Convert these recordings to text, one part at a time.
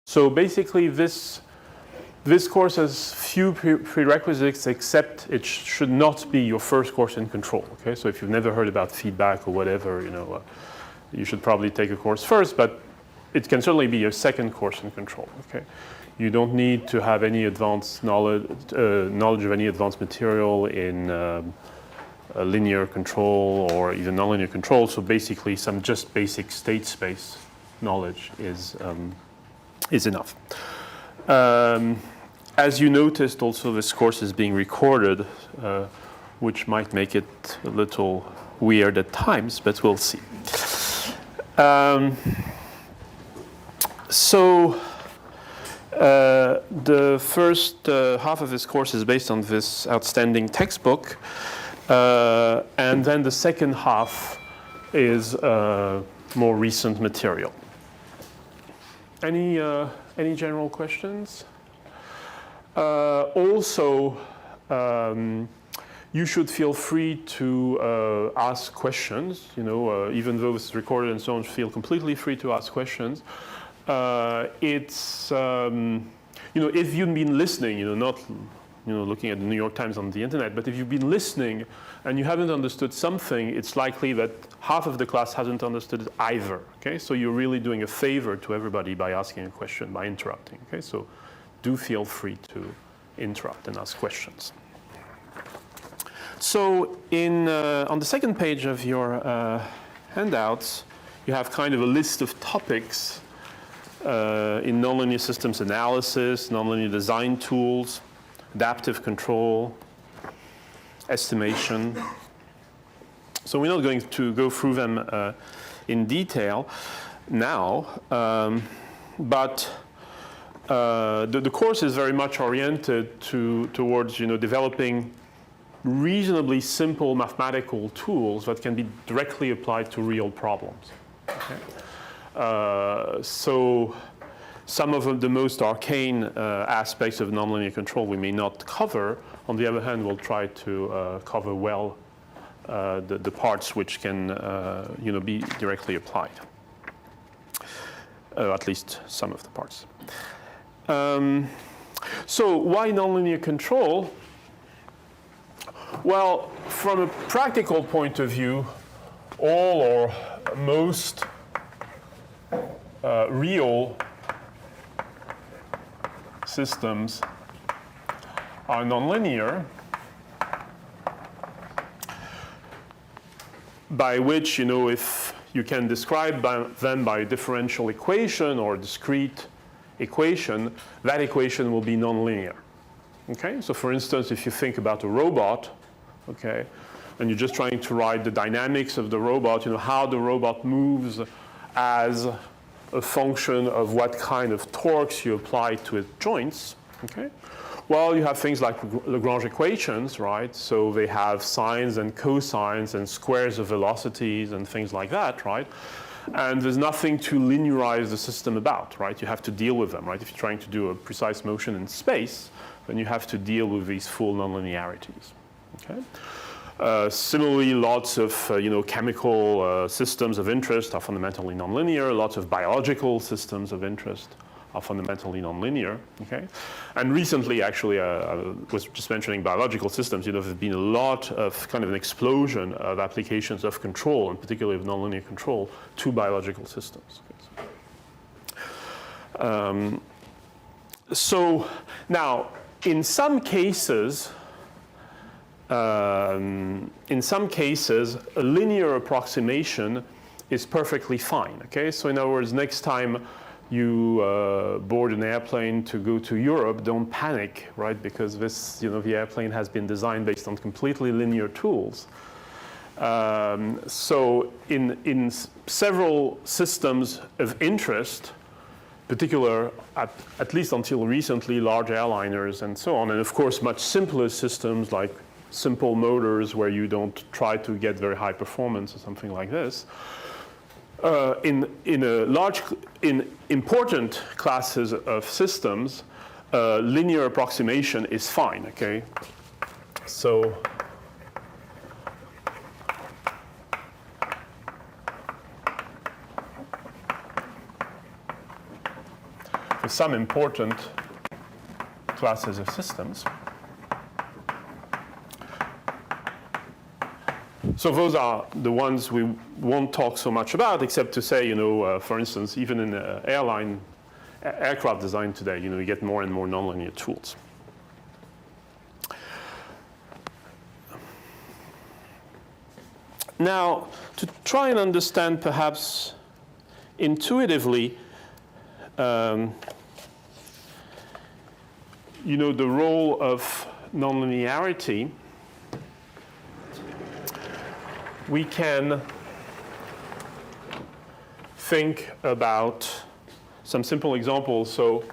So basically this course has few prerequisites, except it should not be your first course in control. Okay, so if you've never heard about feedback or whatever, you should probably take a course first, but it can certainly be your second course in control. Okay, you don't need to have any advanced knowledge of any advanced material in linear control or even nonlinear control. So basically, some just basic state space knowledge is enough. As you noticed, also this course is being recorded, which might make it a little weird at times, but we'll see. So the first half of this course is based on this outstanding textbook, and then the second half is more recent material. Any general questions? Also, you should feel free to ask questions. Even though this is recorded and so on, feel completely free to ask questions. It's if you've been listening, not looking at the New York Times on the internet, but if you've been listening and you haven't understood something, it's likely that half of the class hasn't understood it either. Okay, so you're really doing a favor to everybody by asking a question, by interrupting. Okay, so do feel free to interrupt and ask questions. So on the second page of your handouts, you have kind of a list of topics in nonlinear systems analysis, nonlinear design tools, adaptive control, estimation. So we're not going to go through them in detail now, but the course is very much oriented towards developing reasonably simple mathematical tools that can be directly applied to real problems. Okay? So some of the most arcane aspects of nonlinear control we may not cover. On the other hand, we'll try to cover well the parts which can be directly applied, at least some of the parts. So why nonlinear control? Well, from a practical point of view, all or most real systems are nonlinear, by which, if you can describe them by a differential equation or a discrete equation, that equation will be nonlinear. Okay, so for instance, if you think about a robot, okay, and you're just trying to write the dynamics of the robot, how the robot moves as a function of what kind of torques you apply to its joints, okay? Well, you have things like Lagrange equations, right? So they have sines and cosines and squares of velocities and things like that, right? And there's nothing to linearize the system about, right? You have to deal with them, right? If you're trying to do a precise motion in space, then you have to deal with these full nonlinearities, okay? Similarly, lots of chemical systems of interest are fundamentally nonlinear. Lots of biological systems of interest are fundamentally nonlinear. Okay, and recently, actually, I was just mentioning biological systems. There's been a lot of kind of an explosion of applications of control, and particularly of nonlinear control, to biological systems. So now, in some cases, a linear approximation is perfectly fine. Okay, so in other words, next time you board an airplane to go to Europe, don't panic, right? Because this, the airplane has been designed based on completely linear tools. So in several systems of interest, particular, at least until recently, large airliners and so on, and of course much simpler systems like simple motors where you don't try to get very high performance or something like this. In important classes of systems, linear approximation is fine. Okay, so some important classes of systems. So those are the ones we won't talk so much about, except to say, for instance, even in aircraft design today, you get more and more nonlinear tools. Now, to try and understand perhaps intuitively, the role of nonlinearity, we can think about some simple examples. So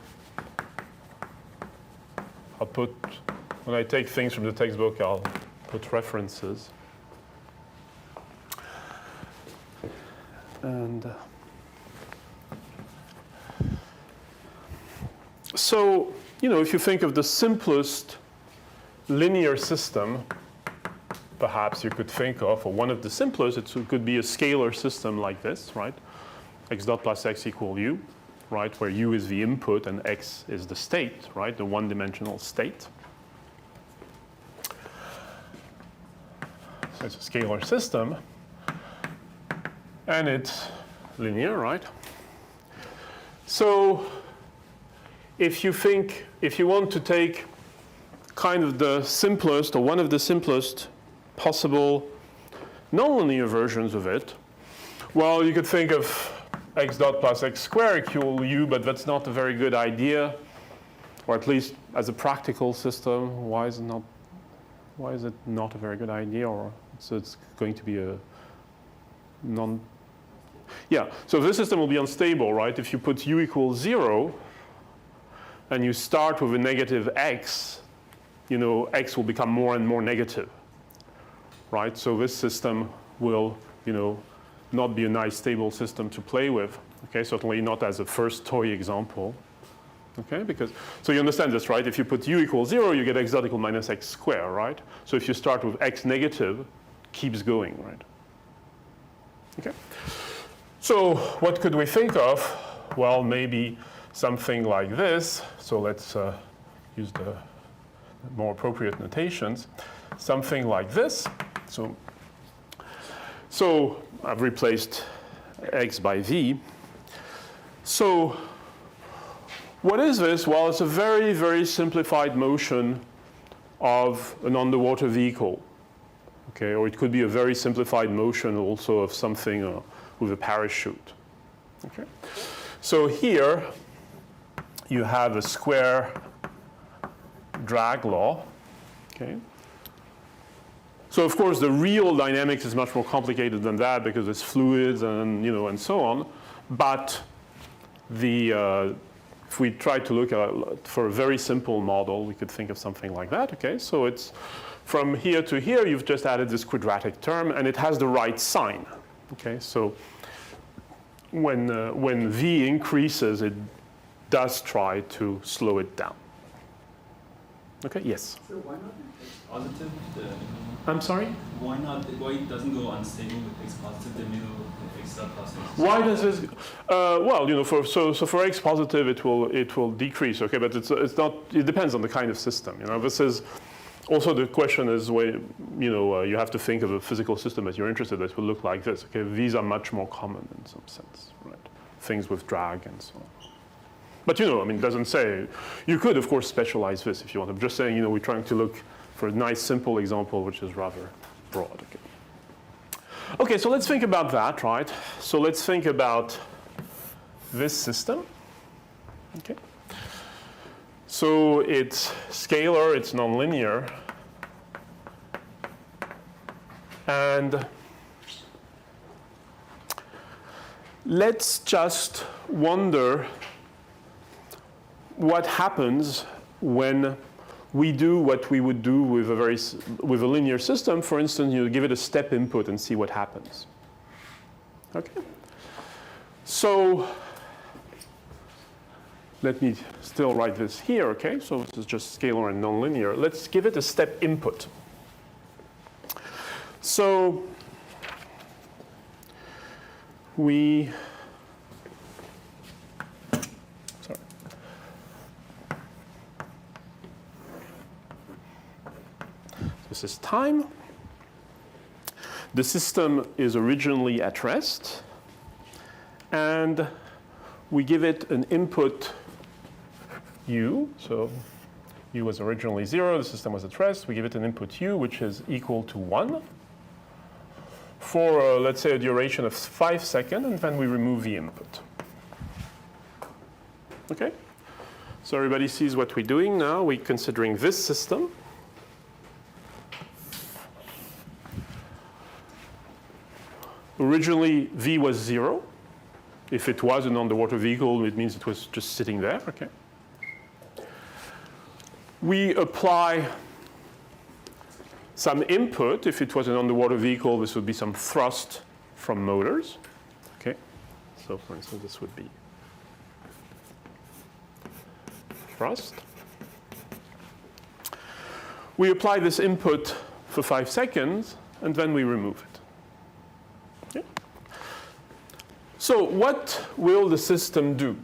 when I take things from the textbook, I'll put references. And so, if you think of the simplest linear system, perhaps you could think of, or one of the simplest, it could be a scalar system like this, right? X dot plus x equal u, right? Where u is the input and x is the state, right? The one-dimensional state. So it's a scalar system. And it's linear, right? So if you want to take kind of the simplest or one of the simplest possible nonlinear versions of it, well, you could think of x dot plus x squared equal u, but that's not a very good idea, or at least as a practical system, why is it not a very good idea? Or so it's going to be a so this system will be unstable, right? If you put u equals 0 and you start with a negative x, x will become more and more negative, right? So this system will, not be a nice stable system to play with. Okay, certainly not as a first toy example. Okay, so you understand this, right? If you put u equals 0, you get x dot equal minus x squared, right? So if you start with x negative, keeps going, right? Okay. So what could we think of? Well, maybe something like this. So let's use the more appropriate notations. Something like this. So I've replaced x by v. So what is this? Well, it's a very, very simplified motion of an underwater vehicle. Okay, or it could be a very simplified motion also of something with a parachute. Okay, so here you have a square drag law. Okay, so of course the real dynamics is much more complicated than that because it's fluids and and so on. But if we try to look for a very simple model, we could think of something like that. Okay, so it's from here to here, you've just added this quadratic term, and it has the right sign. Okay, so when v increases, it does try to slow it down. Okay, yes? So why not x positive? I'm sorry? Why it doesn't go unstable with x positive, the middle of x dot plus x? Why does this? Well, for x positive, it will decrease. Okay, but it's not. It depends on the kind of system. This is. Also, the question is where you have to think of a physical system that you're interested in that will look like this. Okay, these are much more common in some sense, right? Things with drag and so on. But it doesn't say. You could, of course, specialize this if you want. I'm just saying, we're trying to look for a nice, simple example, which is rather broad. Okay. Okay, so let's think about that, right? So let's think about this system. Okay. So it's scalar, it's nonlinear, and let's just wonder what happens when we do what we would do with a linear system. For instance, give it a step input and see what happens. Okay. So let me still write this here, okay? So this is just scalar and nonlinear. Let's give it a step input. So This is time. The system is originally at rest, and we give it an input u. So u was originally 0, the system was at rest. We give it an input u, which is equal to 1 for, let's say, a duration of 5 seconds, and then we remove the input. Okay? So everybody sees what we're doing now. We're considering this system. Originally, v was 0. If it was an underwater vehicle, it means it was just sitting there. Okay. We apply some input. If it was an underwater vehicle, this would be some thrust from motors. Okay. So for instance, this would be thrust. We apply this input for 5 seconds, and then we remove it. Okay. So what will the system do?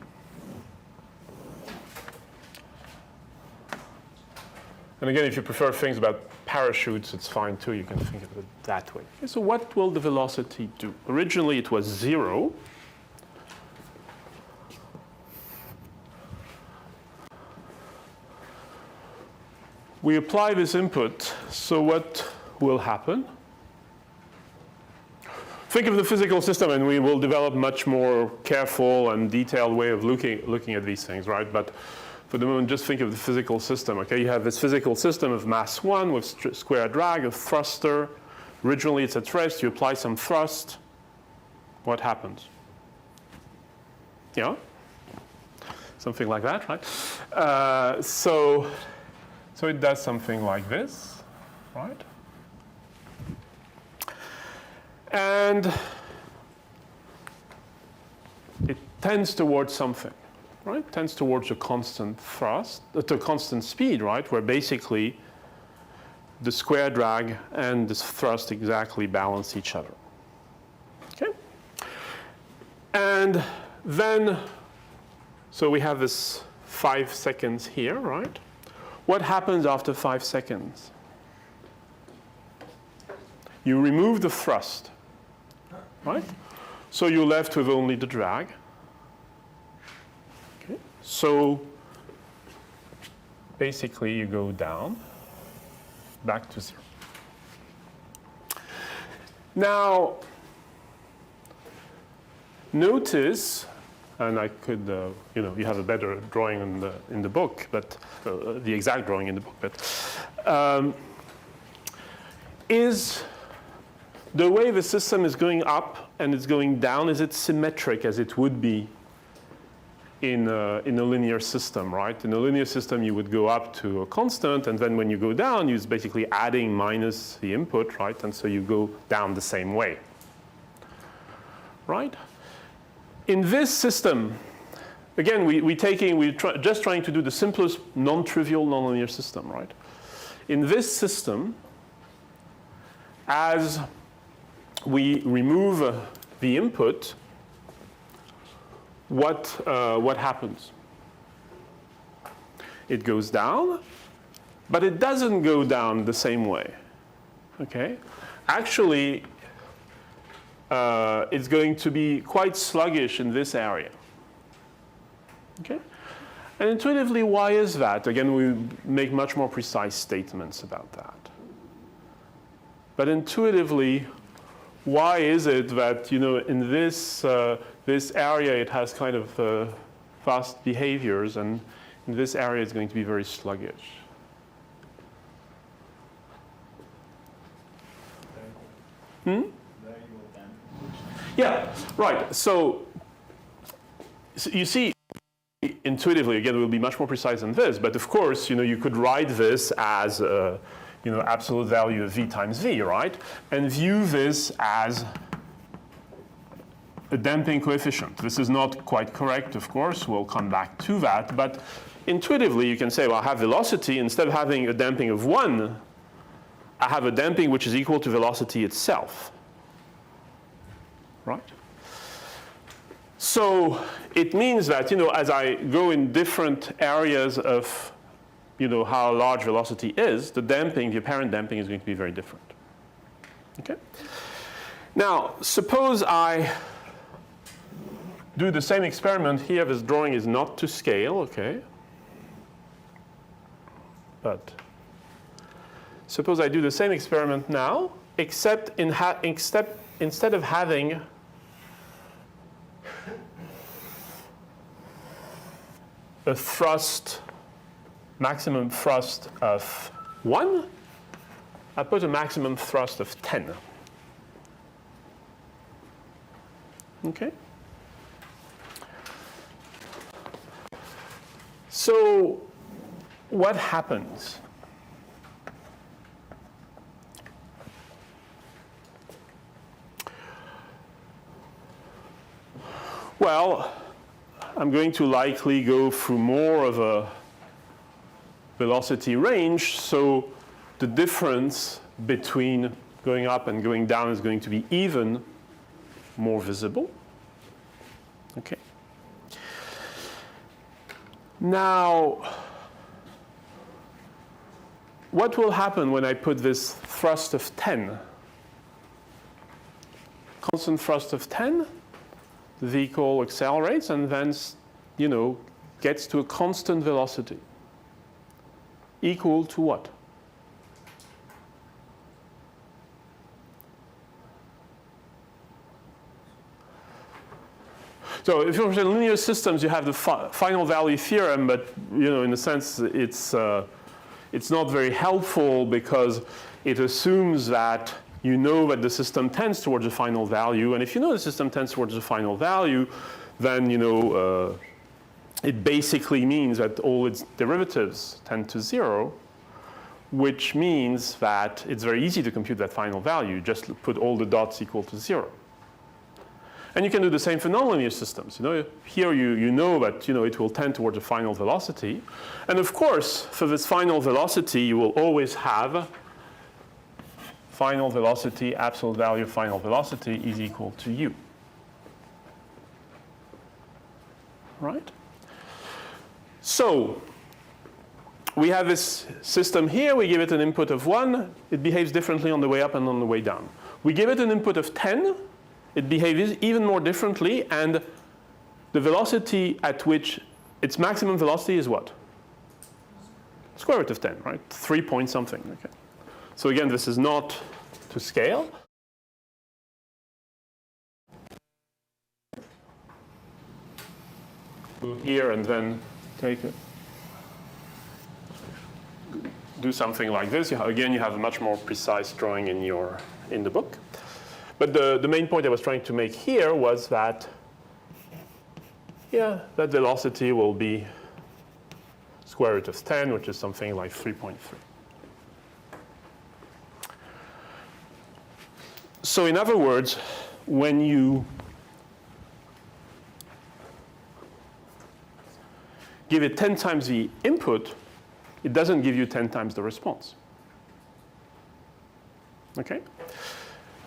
And again, if you prefer things about parachutes, it's fine too. You can think of it that way. Okay, so what will the velocity do? Originally, it was 0. We apply this input, so what will happen? Think of the physical system, and we will develop much more careful and detailed way of looking at these things, right? But for the moment, just think of the physical system, okay? You have this physical system of mass 1 with square drag, a thruster. Originally, it's at rest. You apply some thrust. What happens? Yeah? Something like that, right? So it does something like this, right? And it tends towards something, right? Tends towards a constant thrust, to a constant speed, right? Where basically the square drag and this thrust exactly balance each other. Okay? And then, so we have this 5 seconds here, right? What happens after 5 seconds? You remove the thrust, right? So you're left with only the drag. Okay. So basically you go down, back to 0. Now, notice, and I could, you have a better drawing in the book, but the exact drawing in the book, but is the way the system is going up and it's going down, is it symmetric as it would be in a linear system, right? In a linear system, you would go up to a constant, and then when you go down, you're basically adding minus the input, right? And so you go down the same way, right? In this system, again, we're just trying to do the simplest non-trivial nonlinear system, right? In this system, as we remove the input, what happens? It goes down, but it doesn't go down the same way. Okay? Actually, it's going to be quite sluggish in this area. Okay? And intuitively, why is that? Again, we make much more precise statements about that. But intuitively, why is it that, in this area it has kind of fast behaviors, and in this area it's going to be very sluggish? Yeah, right. So you see, intuitively, again, we'll be much more precise than this, but of course, you could write this as absolute value of v times v, right? And view this as a damping coefficient. This is not quite correct, of course. We'll come back to that. But intuitively, you can say, well, I have velocity. Instead of having a damping of 1, I have a damping which is equal to velocity itself, right? So it means that, as I go in different areas of you know, how large velocity is, the damping, the apparent damping is going to be very different. Okay? Now, suppose I do the same experiment here. This drawing is not to scale, okay? But suppose I do the same experiment now, except instead of having a thrust, maximum thrust of 1, I put a maximum thrust of 10. Okay? So what happens? Well, I'm going to likely go through more of a velocity range, so the difference between going up and going down is going to be even more visible. Okay. Now, what will happen when I put this thrust of 10? Constant thrust of 10, the vehicle accelerates and then, you know, gets to a constant velocity. Equal to what? So if you're in linear systems, you have the final value theorem, but you know, in a sense, it's not very helpful because it assumes that you know that the system tends towards a final value, and if you know the system tends towards a final value, then you know it basically means that all its derivatives tend to 0, which means that it's very easy to compute that final value. Just put all the dots equal to 0. And you can do the same for nonlinear systems. You know, here you know that you know it will tend towards a final velocity, and of course, for this final velocity, you will always have final velocity, absolute value of final velocity is equal to u. Right? So we have this system here. We give it an input of 1. It behaves differently on the way up and on the way down. We give it an input of 10. It behaves even more differently, and the velocity at which its maximum velocity is what? Square root of 10, right? 3 point something. Okay. So again, this is not to scale. Go here and then take it. Do something like this. Again, you have a much more precise drawing in the book. But the main point I was trying to make here was that, yeah, that velocity will be square root of 10, which is something like 3.3. So in other words, when you give it 10 times the input, it doesn't give you 10 times the response. Okay?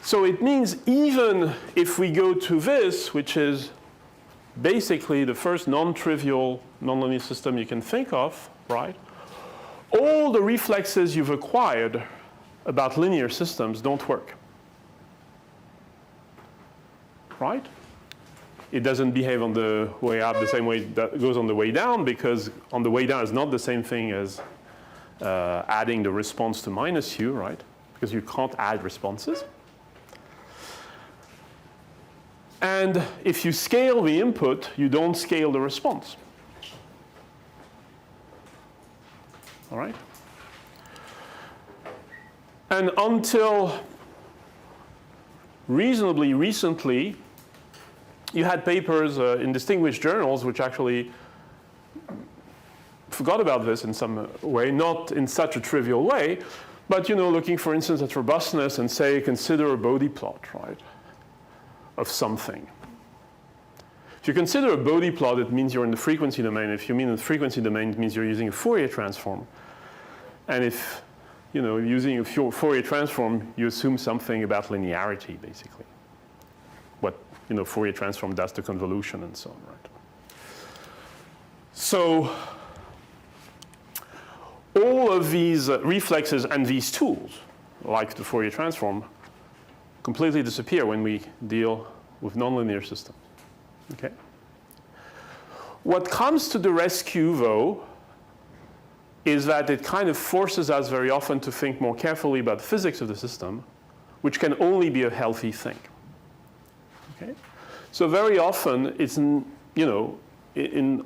So it means even if we go to this, which is basically the first non-trivial nonlinear system you can think of, right? All the reflexes you've acquired about linear systems don't work. Right? It doesn't behave on the way up the same way that goes on the way down, because on the way down is not the same thing as adding the response to minus u, right? Because you can't add responses. And if you scale the input, you don't scale the response. All right? And until reasonably recently, you had papers in distinguished journals which actually forgot about this in some way, not in such a trivial way, but you know, looking for instance at robustness and say, consider a Bode plot, right, of something. If you consider a Bode plot, it means you're in the frequency domain. If you mean in the frequency domain, it means you're using a Fourier transform. And if you know, using a Fourier transform, you assume something about linearity, basically. What you know, Fourier transform does to convolution and so on, right? So of these reflexes and these tools, like the Fourier transform, completely disappear when we deal with nonlinear systems. Okay? What comes to the rescue, though, is that it kind of forces us very often to think more carefully about the physics of the system, which can only be a healthy thing. Okay? So very often, it's, in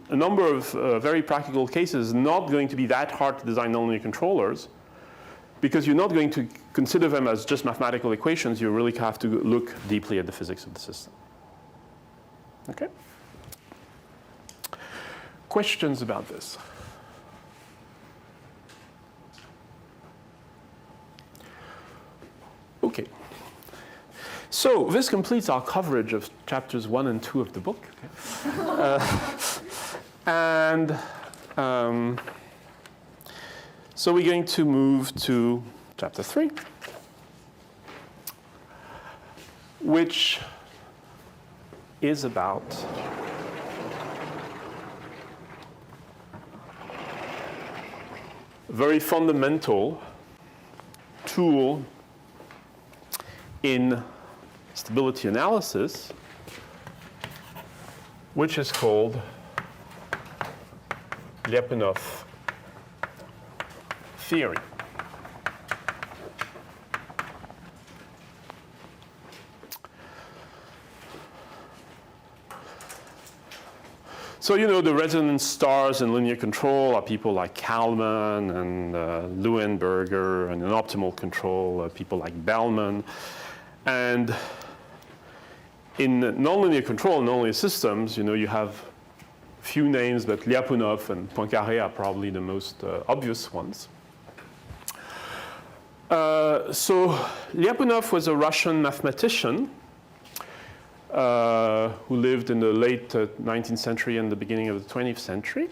a number of very practical cases, not going to be that hard to design nonlinear controllers, because you're not going to consider them as just mathematical equations. You really have to look deeply at the physics of the system. Okay? Questions about this? Okay. So this completes our coverage of chapters 1 and 2 of the book. So we're going to move to chapter 3, which is about a very fundamental tool in stability analysis, which is called Lyapunov theory. So, the resonance stars in linear control are people like Kalman and Leuenberger, and in optimal control, people like Bellman. And in nonlinear control, nonlinear systems, you have few names, but Lyapunov and Poincaré are probably the most obvious ones. So Lyapunov was a Russian mathematician who lived in the late 19th century and the beginning of the 20th century.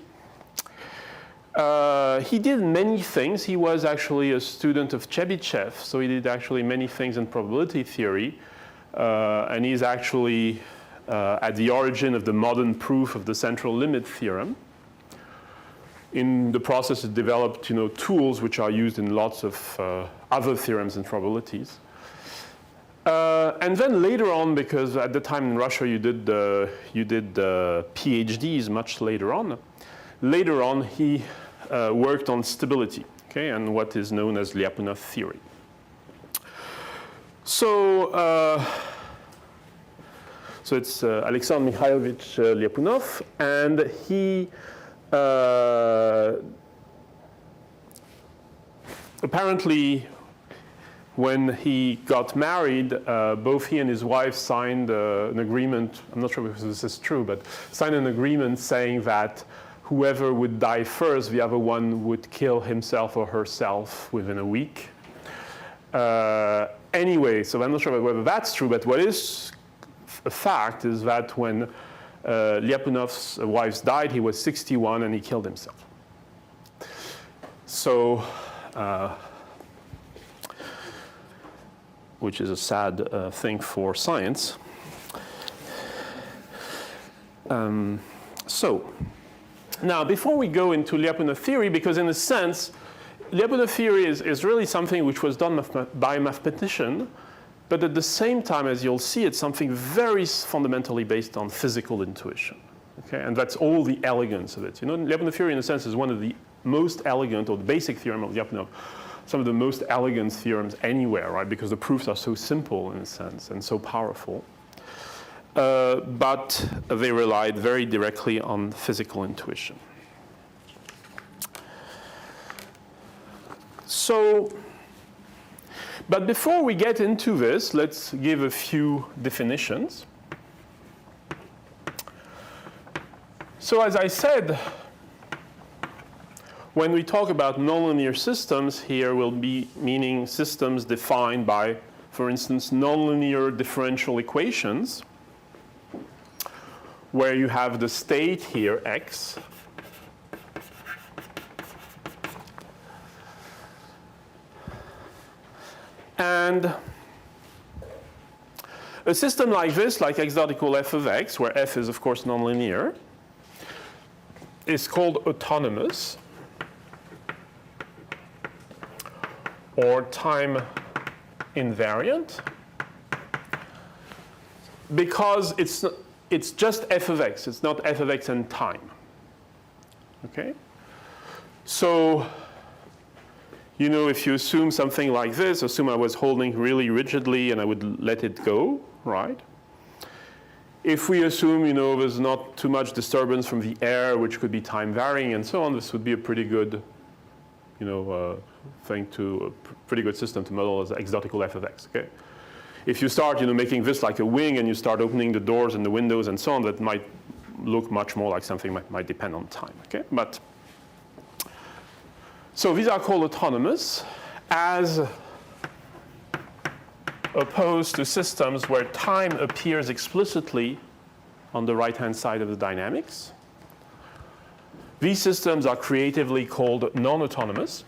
He did many things. He was actually a student of Chebyshev, so he did actually many things in probability theory. And he's actually at the origin of the modern proof of the central limit theorem. In the process, it developed tools which are used in lots of other theorems and probabilities. And then later on, because at the time in Russia you did PhDs much later on. Later on, he worked on stability, okay, and what is known as Lyapunov theory. So it's Alexander Mikhailovich Lyapunov, and he apparently, when he got married, both he and his wife signed an agreement. I'm not sure if this is true, but signed an agreement saying that whoever would die first, the other one would kill himself or herself within a week. Anyway, so I'm not sure whether that's true, but what is a fact is that when Lyapunov's wife died, he was 61 and he killed himself. So, which is a sad thing for science. So, now before we go into Lyapunov theory, because in a sense, Lyapunov theory is really something which was done by a mathematician, but at the same time, as you'll see, it's something very fundamentally based on physical intuition. Okay? And that's all the elegance of it. Lyapunov theory, in a sense, is one of the most elegant, or the basic theorem of Lyapunov, some of the most elegant theorems anywhere, right? Because the proofs are so simple, in a sense, and so powerful. But they relied very directly on physical intuition. So, but before we get into this, let's give a few definitions. So as I said, when we talk about nonlinear systems, here we'll be meaning systems defined by, for instance, nonlinear differential equations, where you have the state here, x, and a system like this, like x dot equal f of x, where f is, of course, nonlinear, is called autonomous. or time invariant because it's just f of x. It's not f of x and time. Okay? So, you know, if you assume something like this, assume I was holding really rigidly and I would let it go, right? If we assume, you know, there's not too much disturbance from the air, which could be time varying and so on, this would be a pretty good, you know, pretty good system to model as x dot equal f of x, okay? If you start, you know, making this like a wing and you start opening the doors and the windows and so on, that might look much more like something that might depend on time, okay? But, so these are called autonomous as opposed to systems where time appears explicitly on the right-hand side of the dynamics. These systems are creatively called non-autonomous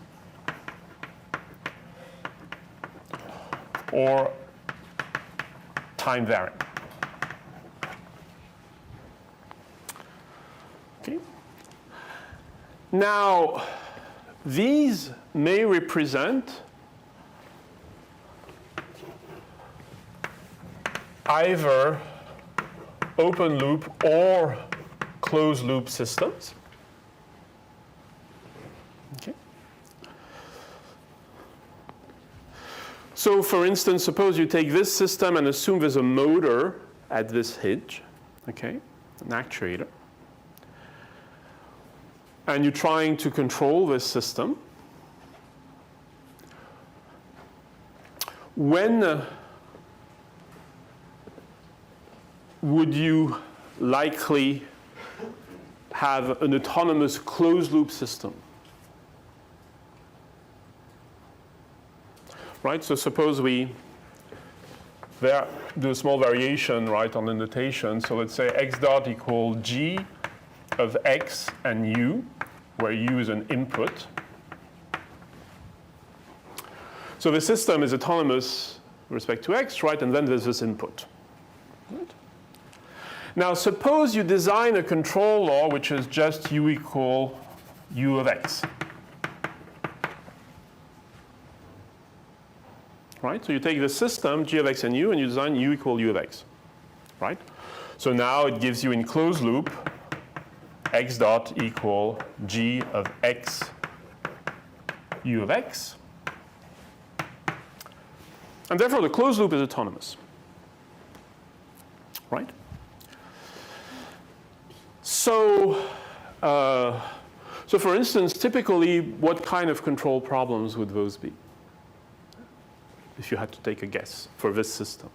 or time varying. Okay. Now, these may represent either open loop or closed loop systems. Okay. So for instance, suppose you take this system and assume there's a motor at this hinge, okay, an actuator. And you're trying to control this system. When would you likely have an autonomous closed loop system? Right, so suppose we do a small variation, right, on the notation. So let's say x dot equal g of x and u, where u is an input. So the system is autonomous with respect to x, right, and then there's this input. Right? Now suppose you design a control law which is just u equal u of x. Right? So you take the system, g of x and u, and you design u equal u of x. Right? So now it gives you in closed loop x dot equal g of x u of x. And therefore the closed loop is autonomous. Right? So, so for instance, typically what kind of control problems would those be? If you had to take a guess for this system.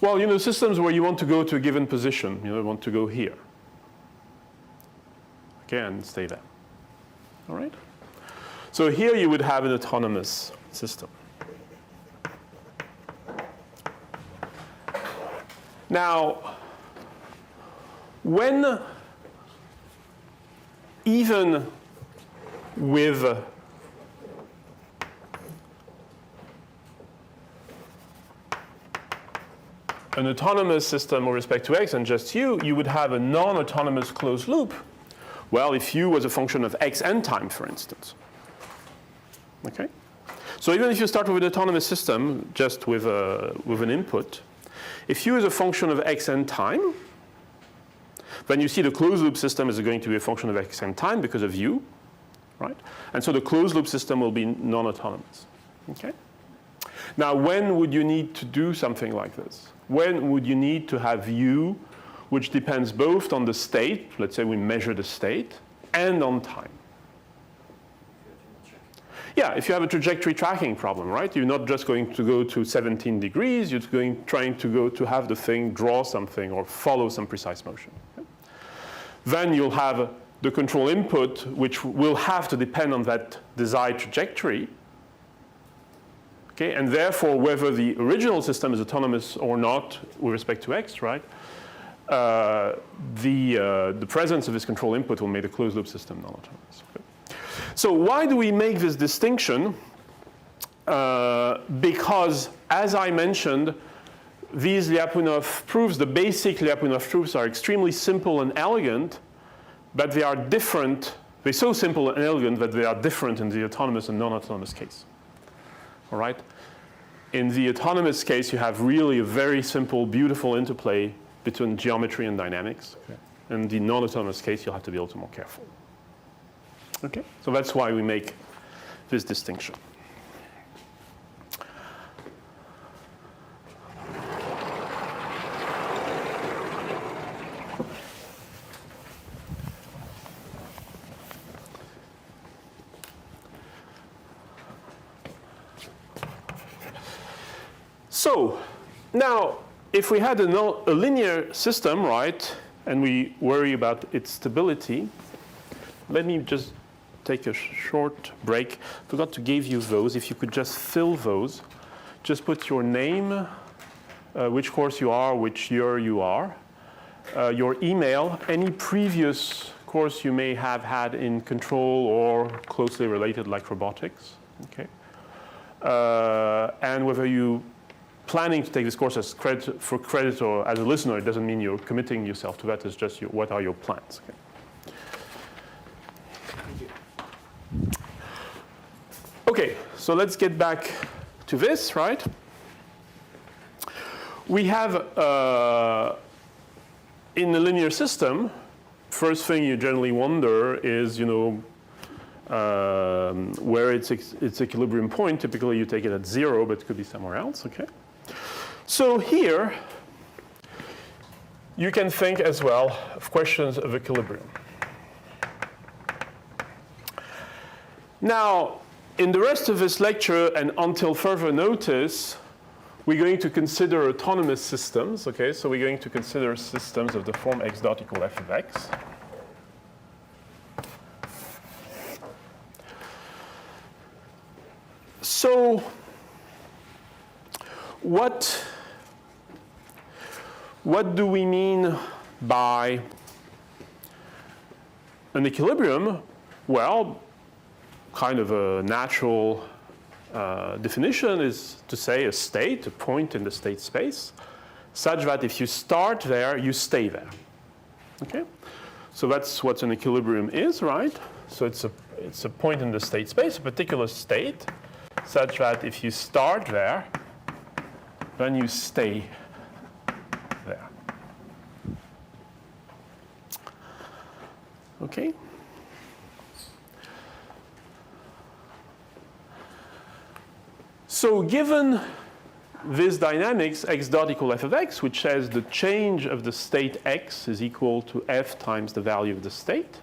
Well, you know, systems where you want to go to a given position, you know, you want to go here. Okay, and stay there. All right? So here you would have an autonomous system. Now, when even with an autonomous system with respect to x and just u, you would have a non-autonomous closed loop. Well, if u was a function of x and time, for instance. Okay? So even if you start with an autonomous system, just with an input, if u is a function of x and time, then you see the closed loop system is going to be a function of x and time because of u. Right? And so the closed loop system will be non-autonomous. Okay? Now, when would you need to do something like this? When would you need to have u, which depends both on the state, let's say we measure the state, and on time? Yeah, if you have a trajectory tracking problem, right? You're not just going to go to 17 degrees, you're trying to go to have the thing draw something or follow some precise motion. Okay? Then you'll have the control input, which will have to depend on that desired trajectory. Okay, and therefore, whether the original system is autonomous or not with respect to x, right, the presence of this control input will make the closed loop system non-autonomous. Okay. So why do we make this distinction? Because, as I mentioned, these Lyapunov proofs, the basic Lyapunov proofs, are extremely simple and elegant, but they are different They're so simple and elegant that they are different in the autonomous and non-autonomous case. All right? In the autonomous case, you have really a very simple, beautiful interplay between geometry and dynamics. Okay. In the non-autonomous case, you'll have to be a little more careful. Okay? So that's why we make this distinction. So now, if we had a linear system, right, and we worry about its stability, let me just take a short break. Forgot to give you those. If you could just fill those, just put your name, which course you are, which year you are, your email, any previous course you may have had in control or closely related like robotics, okay, and whether you planning to take this course as for credit or as a listener. It doesn't mean you're committing yourself to that. It's just what are your plans. Okay. Okay, so let's get back to this, right? We have, in the linear system, first thing you generally wonder is, where its equilibrium point. Typically you take it at 0, but it could be somewhere else, okay? So here, you can think as well of questions of equilibrium. Now, in the rest of this lecture and until further notice, we're going to consider autonomous systems, okay? So we're going to consider systems of the form x dot equal f of x. So, what do we mean by an equilibrium? Well, kind of a natural definition is to say a state, a point in the state space, such that if you start there, you stay there. Okay? So that's what an equilibrium is, right? So it's a point in the state space, a particular state, such that if you start there, then you stay there. Okay? So given this dynamics, x dot equal f of x, which says the change of the state x is equal to f times the value of the state,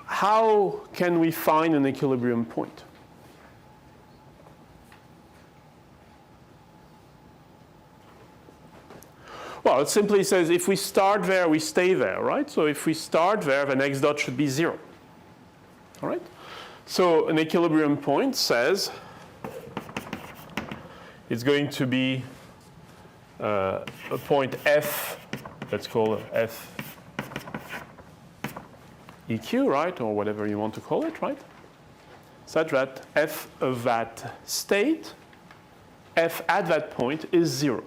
how can we find an equilibrium point? Well, it simply says if we start there, we stay there, right? So if we start there, then x dot should be 0. All right? So an equilibrium point says it's going to be a point f, let's call it f EQ, right? Or whatever you want to call it, right? Such that f of that state, f at that point is 0.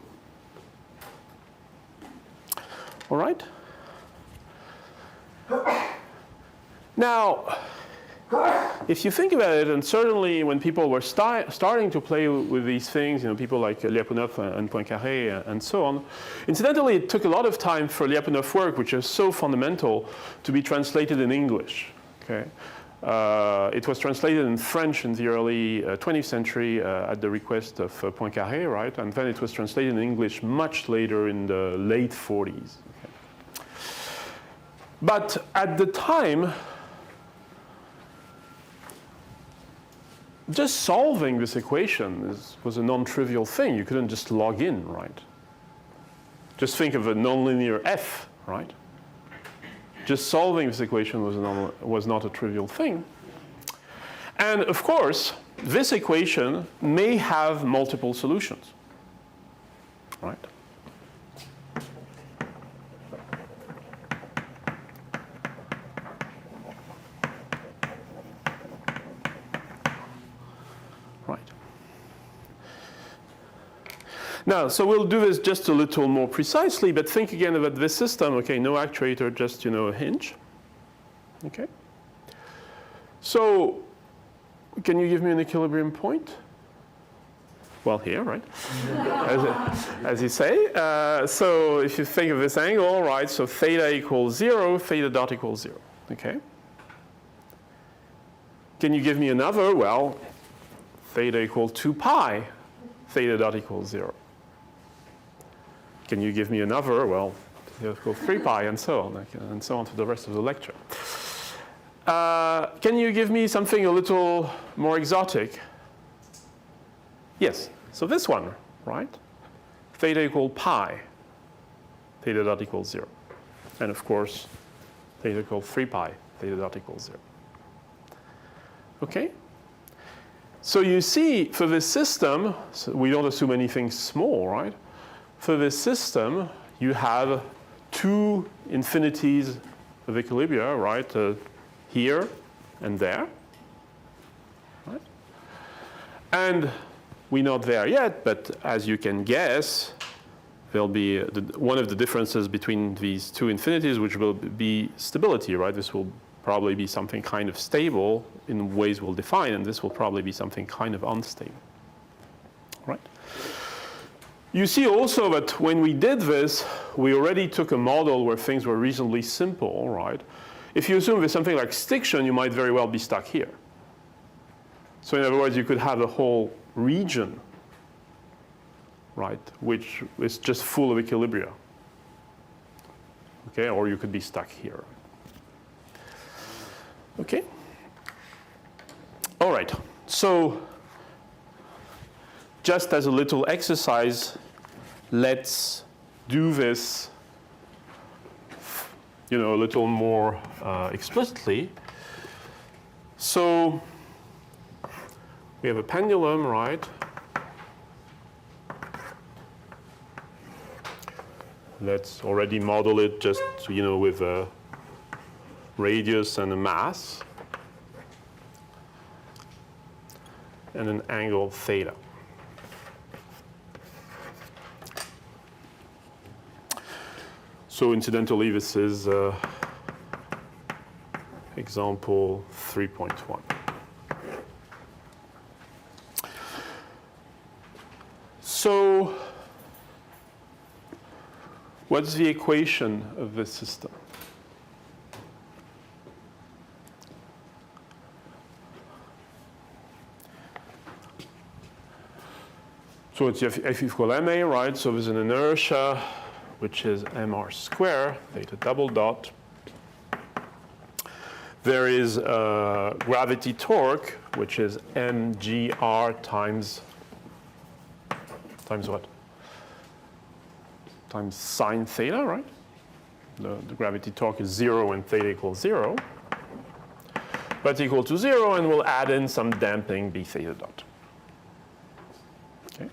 All right? Now, if you think about it, and certainly when people were starting to play with these things, people like Lyapunov and Poincaré and so on, incidentally, it took a lot of time for Lyapunov's work, which is so fundamental, to be translated in English. Okay? It was translated in French in the early 20th century at the request of Poincaré, right? And then it was translated in English much later in the late 40s. Okay? But at the time, just solving this equation was a non-trivial thing. You couldn't just log in, right? Just think of a nonlinear f, right? Just solving this equation was not a trivial thing. And of course, this equation may have multiple solutions, right? Now, so we'll do this just a little more precisely, but think again about this system. Okay, no actuator, just, a hinge. Okay. So, can you give me an equilibrium point? Well, here, right? as you say. So if you think of this angle, right, so theta equals 0, theta dot equals 0. Okay. Can you give me another? Well, theta equals 2 pi, theta dot equals 0. Can you give me another? Well, theta equals 3 pi, and so on, and so on for the rest of the lecture. Can you give me something a little more exotic? Yes, so this one, right? Theta equals pi, theta dot equals 0. And of course, theta equals 3 pi, theta dot equals 0. Okay? So you see, for this system, so we don't assume anything small, right? For this system, you have two infinities of equilibria, right? Here and there, right? And we're not there yet, but as you can guess, there'll be one of the differences between these two infinities, which will be stability, right? This will probably be something kind of stable in ways we'll define, and this will probably be something kind of unstable, right? You see also that when we did this, we already took a model where things were reasonably simple, right? If you assume there's something like stiction, you might very well be stuck here. So in other words, you could have a whole region, right, which is just full of equilibria. Okay, or you could be stuck here. Okay? All right, so just as a little exercise, let's do this, a little more explicitly. So we have a pendulum, right? Let's already model it just, with a radius and a mass and an angle theta. So incidentally, this is example 3.1. So what's the equation of this system? So it's F equal ma, right? So there's an inertia, which is mr squared, theta double dot. There is a gravity torque, which is mgr times what? Times sine theta, right? The gravity torque is 0 when theta equals 0. But equal to 0, and we'll add in some damping b theta dot. Okay.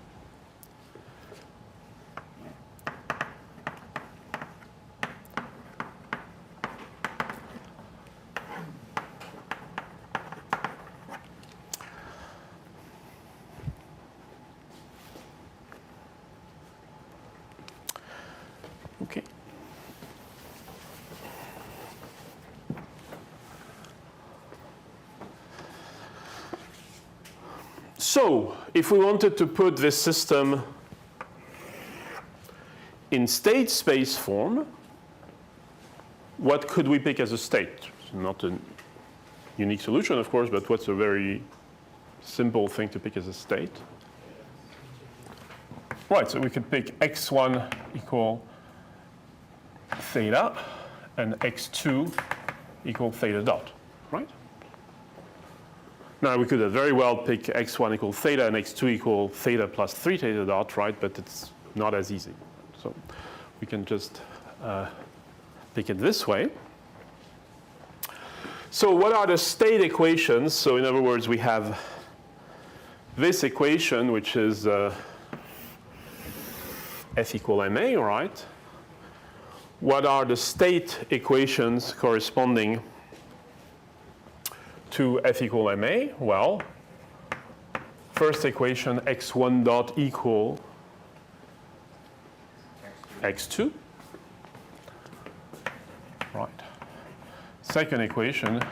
Okay. So, if we wanted to put this system in state space form, what could we pick as a state? Not a unique solution, of course, but what's a very simple thing to pick as a state? Right, so we could pick x1 equal theta and x2 equal theta dot, right? Now we could very well pick x1 equal theta and x2 equal theta plus 3 theta dot, right? But it's not as easy. So we can just pick it this way. So what are the state equations? So in other words, we have this equation, which is F equal ma, right? What are the state equations corresponding to F equal ma? Well, first equation x1 dot equal x2. Right. Second equation,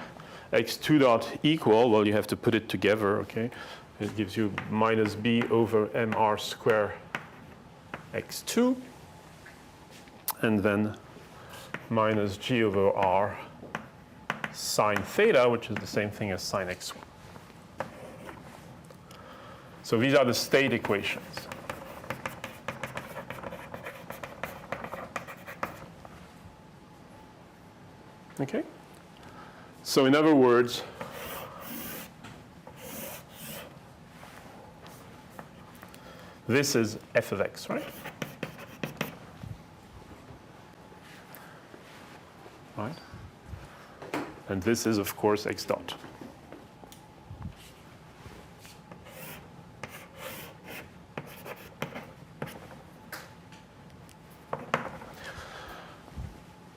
x2 dot equal, well, you have to put it together, okay? It gives you minus b over mr square x2, and then minus g over r sine theta, which is the same thing as sine x1. So these are the state equations. Okay? So in other words, this is f of x, right? Right? And this is, of course, x dot.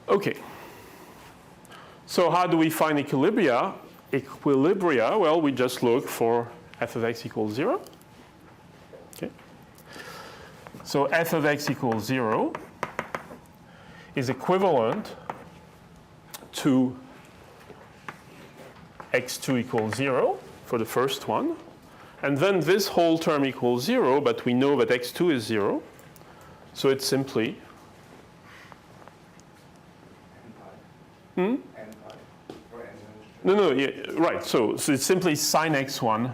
Okay. So how do we find equilibria? Equilibria, well, we just look for f of x equals 0. Okay. So f of x equals 0 is equivalent to x2 equals 0 for the first one. And then this whole term equals 0, but we know that x2 is 0. So it's simply No, yeah, right. So it's simply sine x1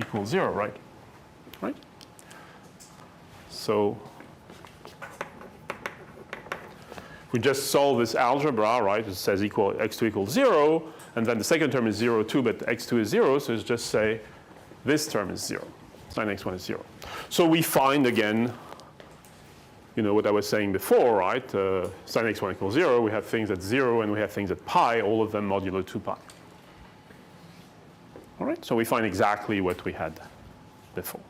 equals 0, right? Right? So we just solve this algebra, right? It says x2 equals 0, and then the second term is 0 too, but x2 is 0, so it's just say this term is 0. Sine x1 is 0. So we find again, you know, what I was saying before, right? Sine x1 equals 0, we have things at 0 and we have things at pi, all of them modulo 2 pi. All right, so we find exactly what we had before.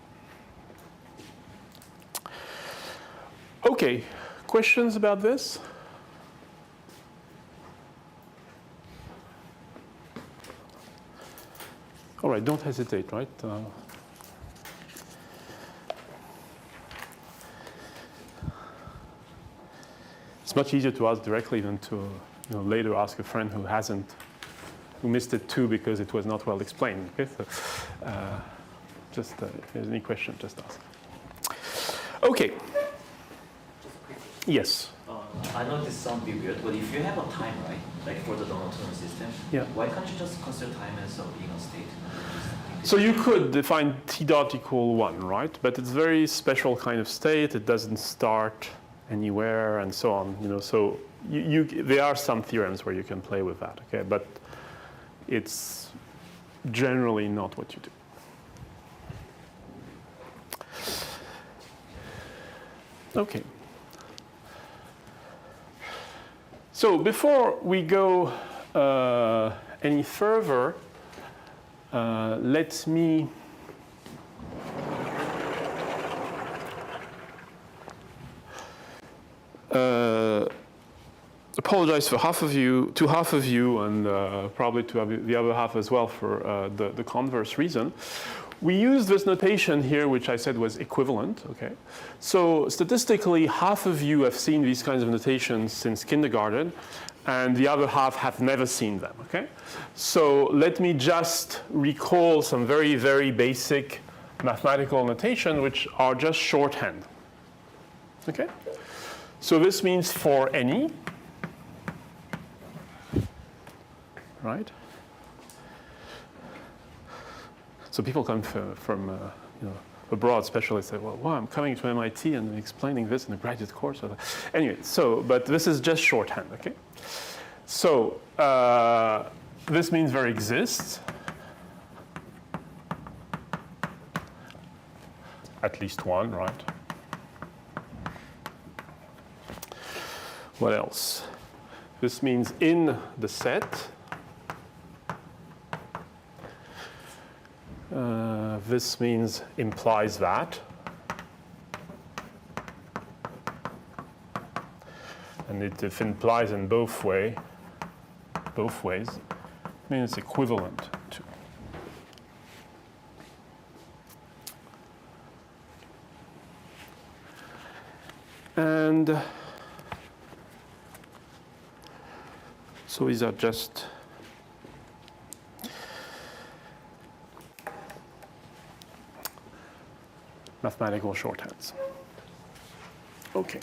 Okay, questions about this? All right, don't hesitate, right? It's much easier to ask directly than to later ask a friend who missed it too because it was not well explained. Okay, so if there's any question, just ask. Okay. Yes. I know this sounds a bit weird, but if you have a time, right, like for the Donald-Turner system, yeah. Why can't you just consider time as being a state? So you could define t dot equal 1, right? But it's a very special kind of state. It doesn't start anywhere and so on. You know, so there are some theorems where you can play with that, okay? But it's generally not what you do. Okay. So before we go any further, let me apologize to half of you, and probably to the other half as well for the converse reason. We use this notation here, which I said was equivalent, okay? So statistically, half of you have seen these kinds of notations since kindergarten, and the other half have never seen them, okay? So let me just recall some very, very basic mathematical notation, which are just shorthand, okay? So this means for any, right? So people come from abroad, especially say, well, wow, I'm coming to MIT and explaining this in a graduate course. Anyway, but this is just shorthand, okay? So this means there exists at least one, right? What else? This means in the set, this means implies that. And if it implies in both ways, it means it's equivalent to. And And so these are just mathematical shorthands. Okay.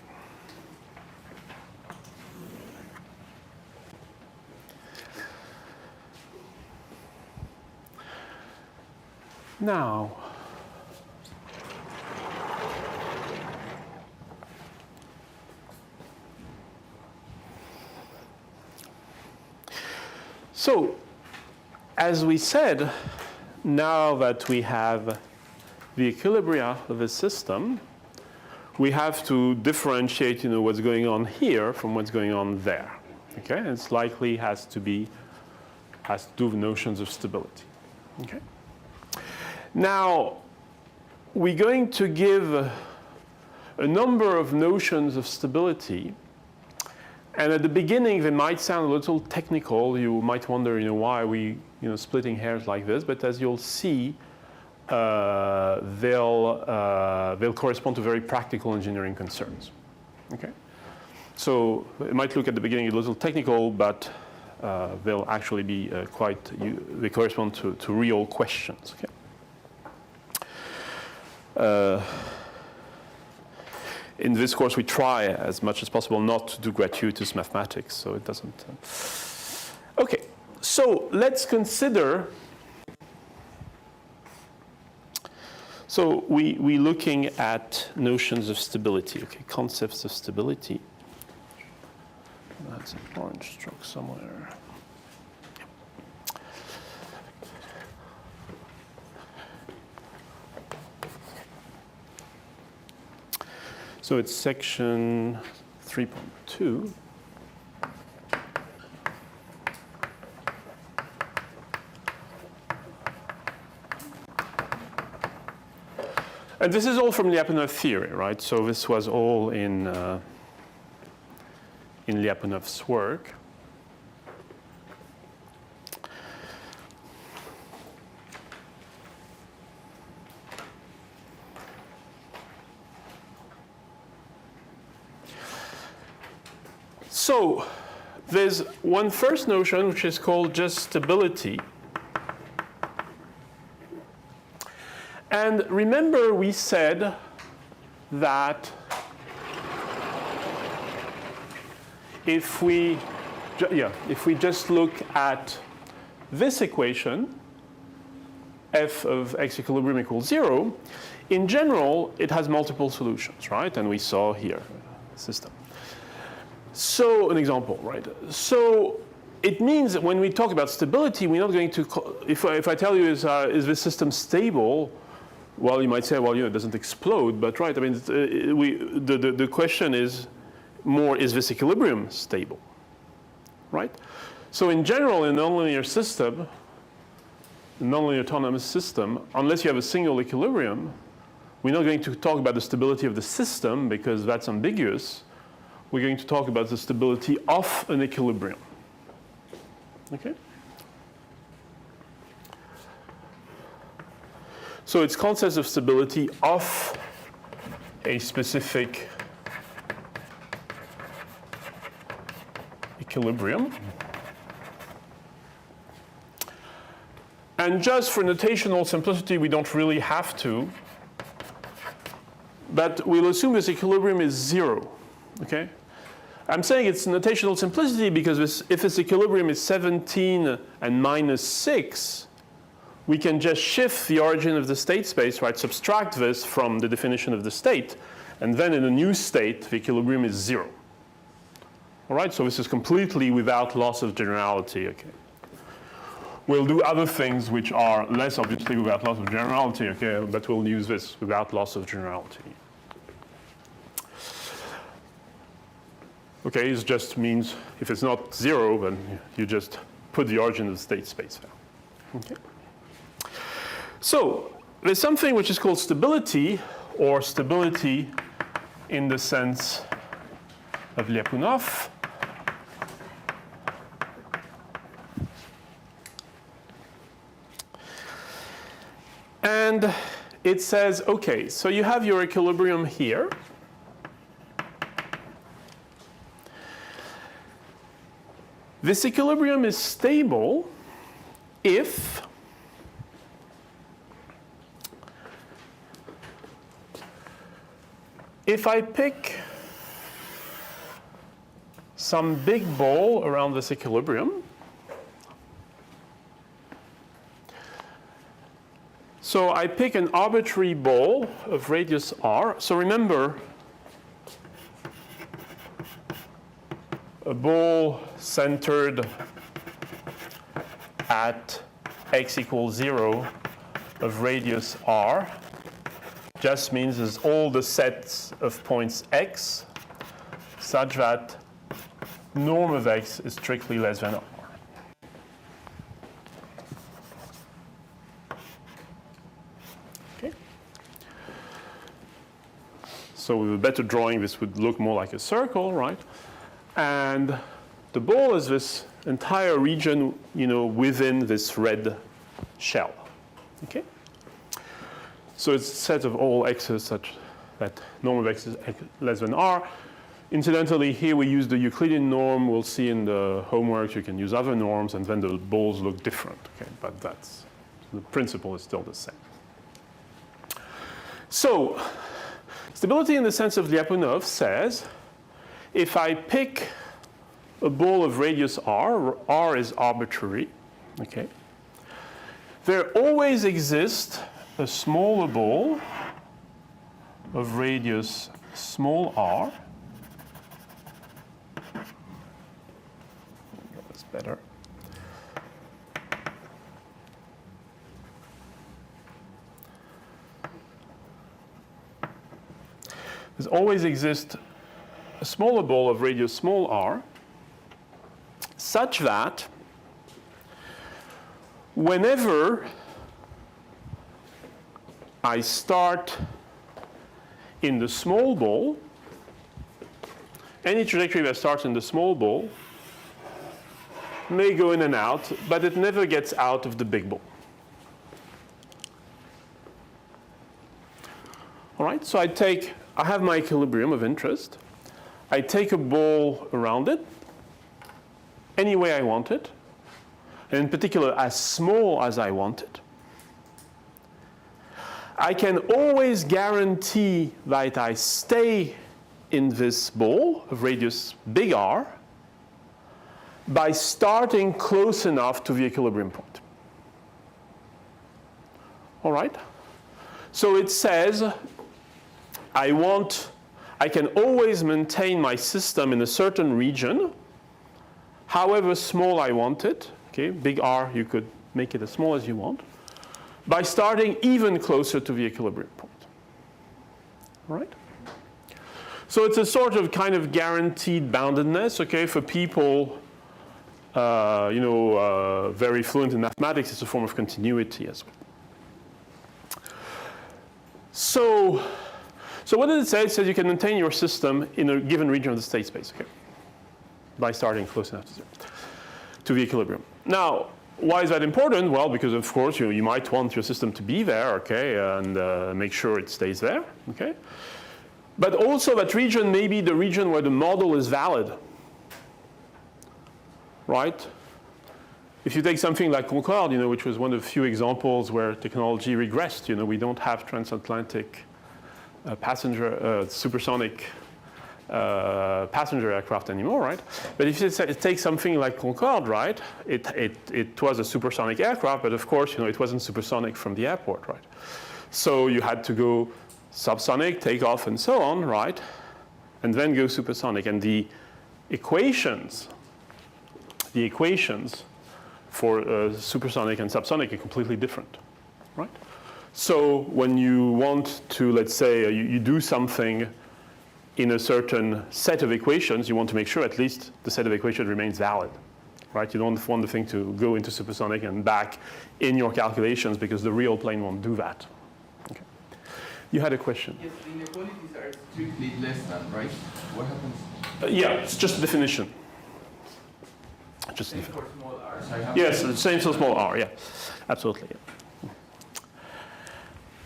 Now, so as we said, now that we have the equilibria of a system, we have to differentiate, what's going on here from what's going on there. Okay, and it's likely has to do with notions of stability. Okay. Now, we're going to give a number of notions of stability, and at the beginning they might sound a little technical. You might wonder, why are we, splitting hairs like this? But as you'll see, they'll correspond to very practical engineering concerns. Okay, so it might look at the beginning a little technical, but they'll actually be they correspond to real questions. Okay. In this course, we try as much as possible not to do gratuitous mathematics, so it doesn't. Okay, so let's consider. So we're looking at notions of stability, okay, concepts of stability. That's an orange stroke somewhere. So it's section 3.2. And this is all from Lyapunov theory, right? So this was all in Lyapunov's work. So there's one first notion which is called just stability. And remember we said that if we just look at this equation, f of x equilibrium equals 0, in general it has multiple solutions, right? And we saw here system. So an example, right? So it means that when we talk about stability, we're not going to, if I tell you is this system stable, well, you might say, well, it doesn't explode, but right, I mean, the question is more, is this equilibrium stable, right? So in general, in a nonlinear system, a nonlinear autonomous system, unless you have a single equilibrium, we're not going to talk about the stability of the system because that's ambiguous. We're going to talk about the stability of an equilibrium, okay? So it's concepts of stability of a specific equilibrium. And just for notational simplicity, we don't really have to, but we'll assume this equilibrium is 0, okay? I'm saying it's notational simplicity because if this equilibrium is 17 and minus 6, we can just shift the origin of the state space, right? Subtract this from the definition of the state, and then in a new state, the equilibrium is 0. All right, so this is completely without loss of generality, okay? We'll do other things which are less obviously without loss of generality, okay? But we'll use this without loss of generality. Okay, it just means if it's not 0, then you just put the origin of the state space there, okay? So there's something which is called stability, or stability in the sense of Lyapunov. And it says, okay, so you have your equilibrium here. This equilibrium is stable if I pick some big ball around this equilibrium. So I pick an arbitrary ball of radius r. So remember, a ball centered at x equals 0 of radius r just means is all the sets of points x such that norm of x is strictly less than r. Okay. So with a better drawing, this would look more like a circle, right? And the ball is this entire region, within this red shell. Okay. So it's a set of all x's such that norm of x is less than r. Incidentally, here we use the Euclidean norm. We'll see in the homework you can use other norms, and then the balls look different. Okay, but the principle is still the same. So stability in the sense of Lyapunov says if I pick a ball of radius r is arbitrary. Okay, there always exists a smaller ball of radius small r. That's better. There always exists a smaller ball of radius small r such that whenever I start in the small ball, any trajectory that starts in the small ball may go in and out, but it never gets out of the big ball. All right, so I have my equilibrium of interest. I take a ball around it any way I want it, and in particular as small as I want it. I can always guarantee that I stay in this ball of radius big R by starting close enough to the equilibrium point. All right? So it says I can always maintain my system in a certain region, however small I want it. Okay, big R, you could make it as small as you want, by starting even closer to the equilibrium point. All right? So it's a sort of kind of guaranteed boundedness, okay, for people very fluent in mathematics. It's a form of continuity as well. So what does it say? It says you can maintain your system in a given region of the state space, okay, by starting close enough to the equilibrium. Now, why is that important? Well, because of course you might want your system to be there, okay, and make sure it stays there, okay. But also that region may be the region where the model is valid, right? If you take something like Concorde, which was one of the few examples where technology regressed, we don't have transatlantic passenger, supersonic passenger aircraft anymore, right? But if you take something like Concorde, right, it was a supersonic aircraft, but of course, it wasn't supersonic from the airport, right? So you had to go subsonic, take off, and so on, right? And then go supersonic. And the equations for supersonic and subsonic are completely different, right? So when you want to, let's say, you do something in a certain set of equations, you want to make sure at least the set of equations remains valid, right? You don't want the thing to go into supersonic and back in your calculations because the real plane won't do that. Okay. You had a question? Yes, the inequalities are strictly less than, right? What happens? Yeah, it's just a definition. Just Same for small r. So yes, the same for small r, yeah. Absolutely, yeah.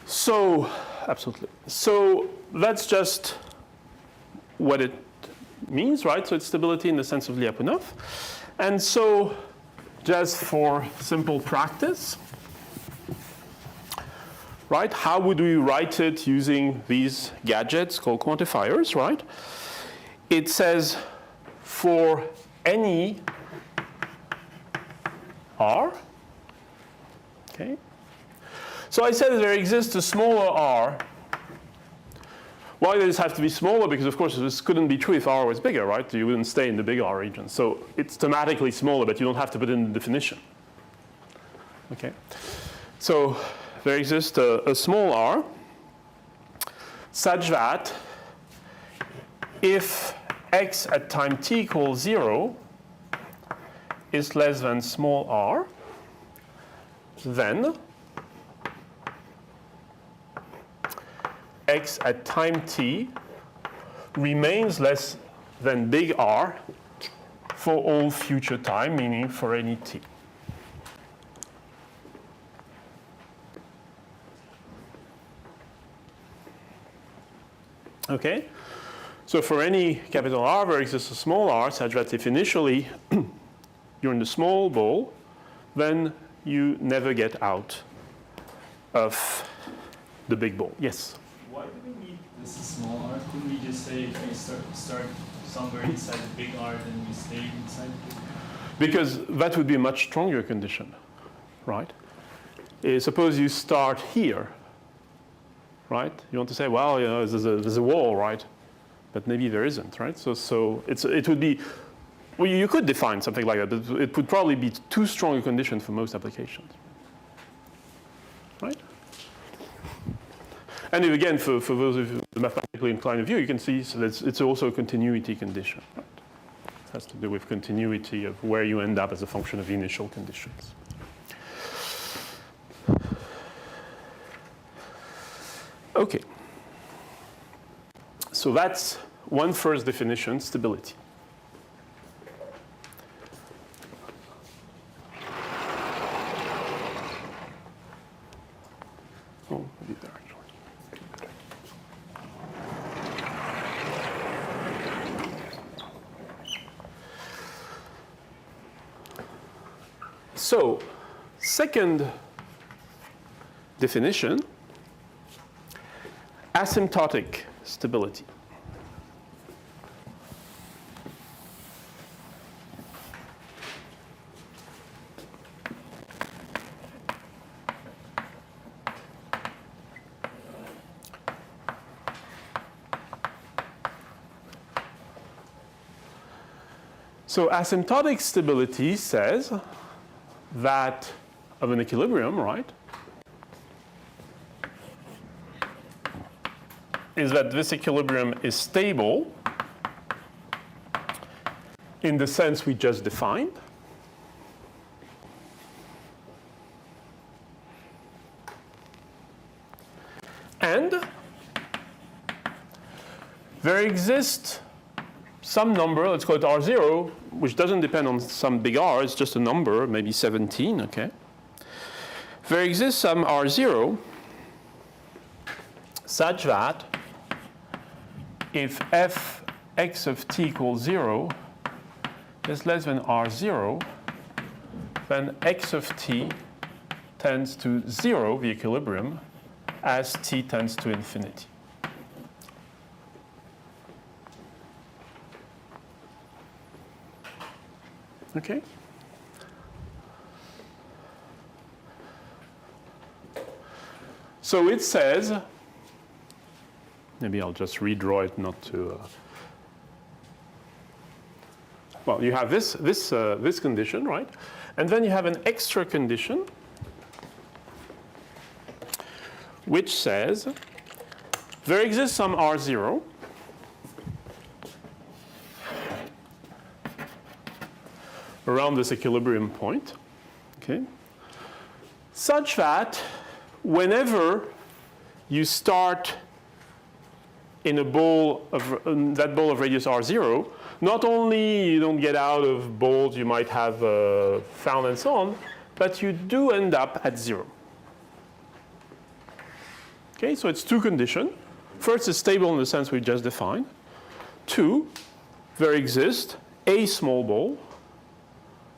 So, absolutely. So that's just what it means, right? So it's stability in the sense of Lyapunov. And so, just for simple practice, right, how would we write it using these gadgets called quantifiers, right? It says for any r, okay? So I said that there exists a smaller r. Why does this have to be smaller? Because of course this couldn't be true if r was bigger, right? You wouldn't stay in the big R region. So it's thematically smaller, but you don't have to put it in the definition. Okay. So there exists a small r such that if x at time t equals 0 is less than small r, then x at time t remains less than big R for all future time, meaning for any t. Okay? So for any capital R, there exists a small r such that if initially you're in the small ball, then you never get out of the big ball. Yes? Why do we need this small r? Couldn't we just say if we start somewhere inside the big R, then we stay inside the big R? Because that would be a much stronger condition, right? Suppose you start here, right? You want to say, well, you know, there's a wall, right? But maybe there isn't, right? So it would be, well, you could define something like that, but it would probably be too strong a condition for most applications, right? And if, again, for those of you the mathematically inclined of you, you can see so that it's also a continuity condition, right? It has to do with continuity of where you end up as a function of the initial conditions. Okay. So that's one first definition, stability. Oh, maybe there actually. So, second definition, asymptotic stability. So asymptotic stability says that of an equilibrium, right, is that this equilibrium is stable in the sense we just defined. And there exists some number, let's call it R0, which doesn't depend on some big R, it's just a number, maybe 17, okay? There exists some R0 such that if fx of t equals 0 is less than R0, then x of t tends to 0, the equilibrium, as t tends to infinity. Okay? So it says, maybe I'll just redraw it not to, well, you have this condition, right? And then you have an extra condition which says there exists some R0 around this equilibrium point, okay, such that whenever you start in a ball of that ball of radius R0, not only you don't get out of balls you might have found and so on, but you do end up at 0. Okay, so it's two conditions. First, it's stable in the sense we just defined. Two, there exists a small ball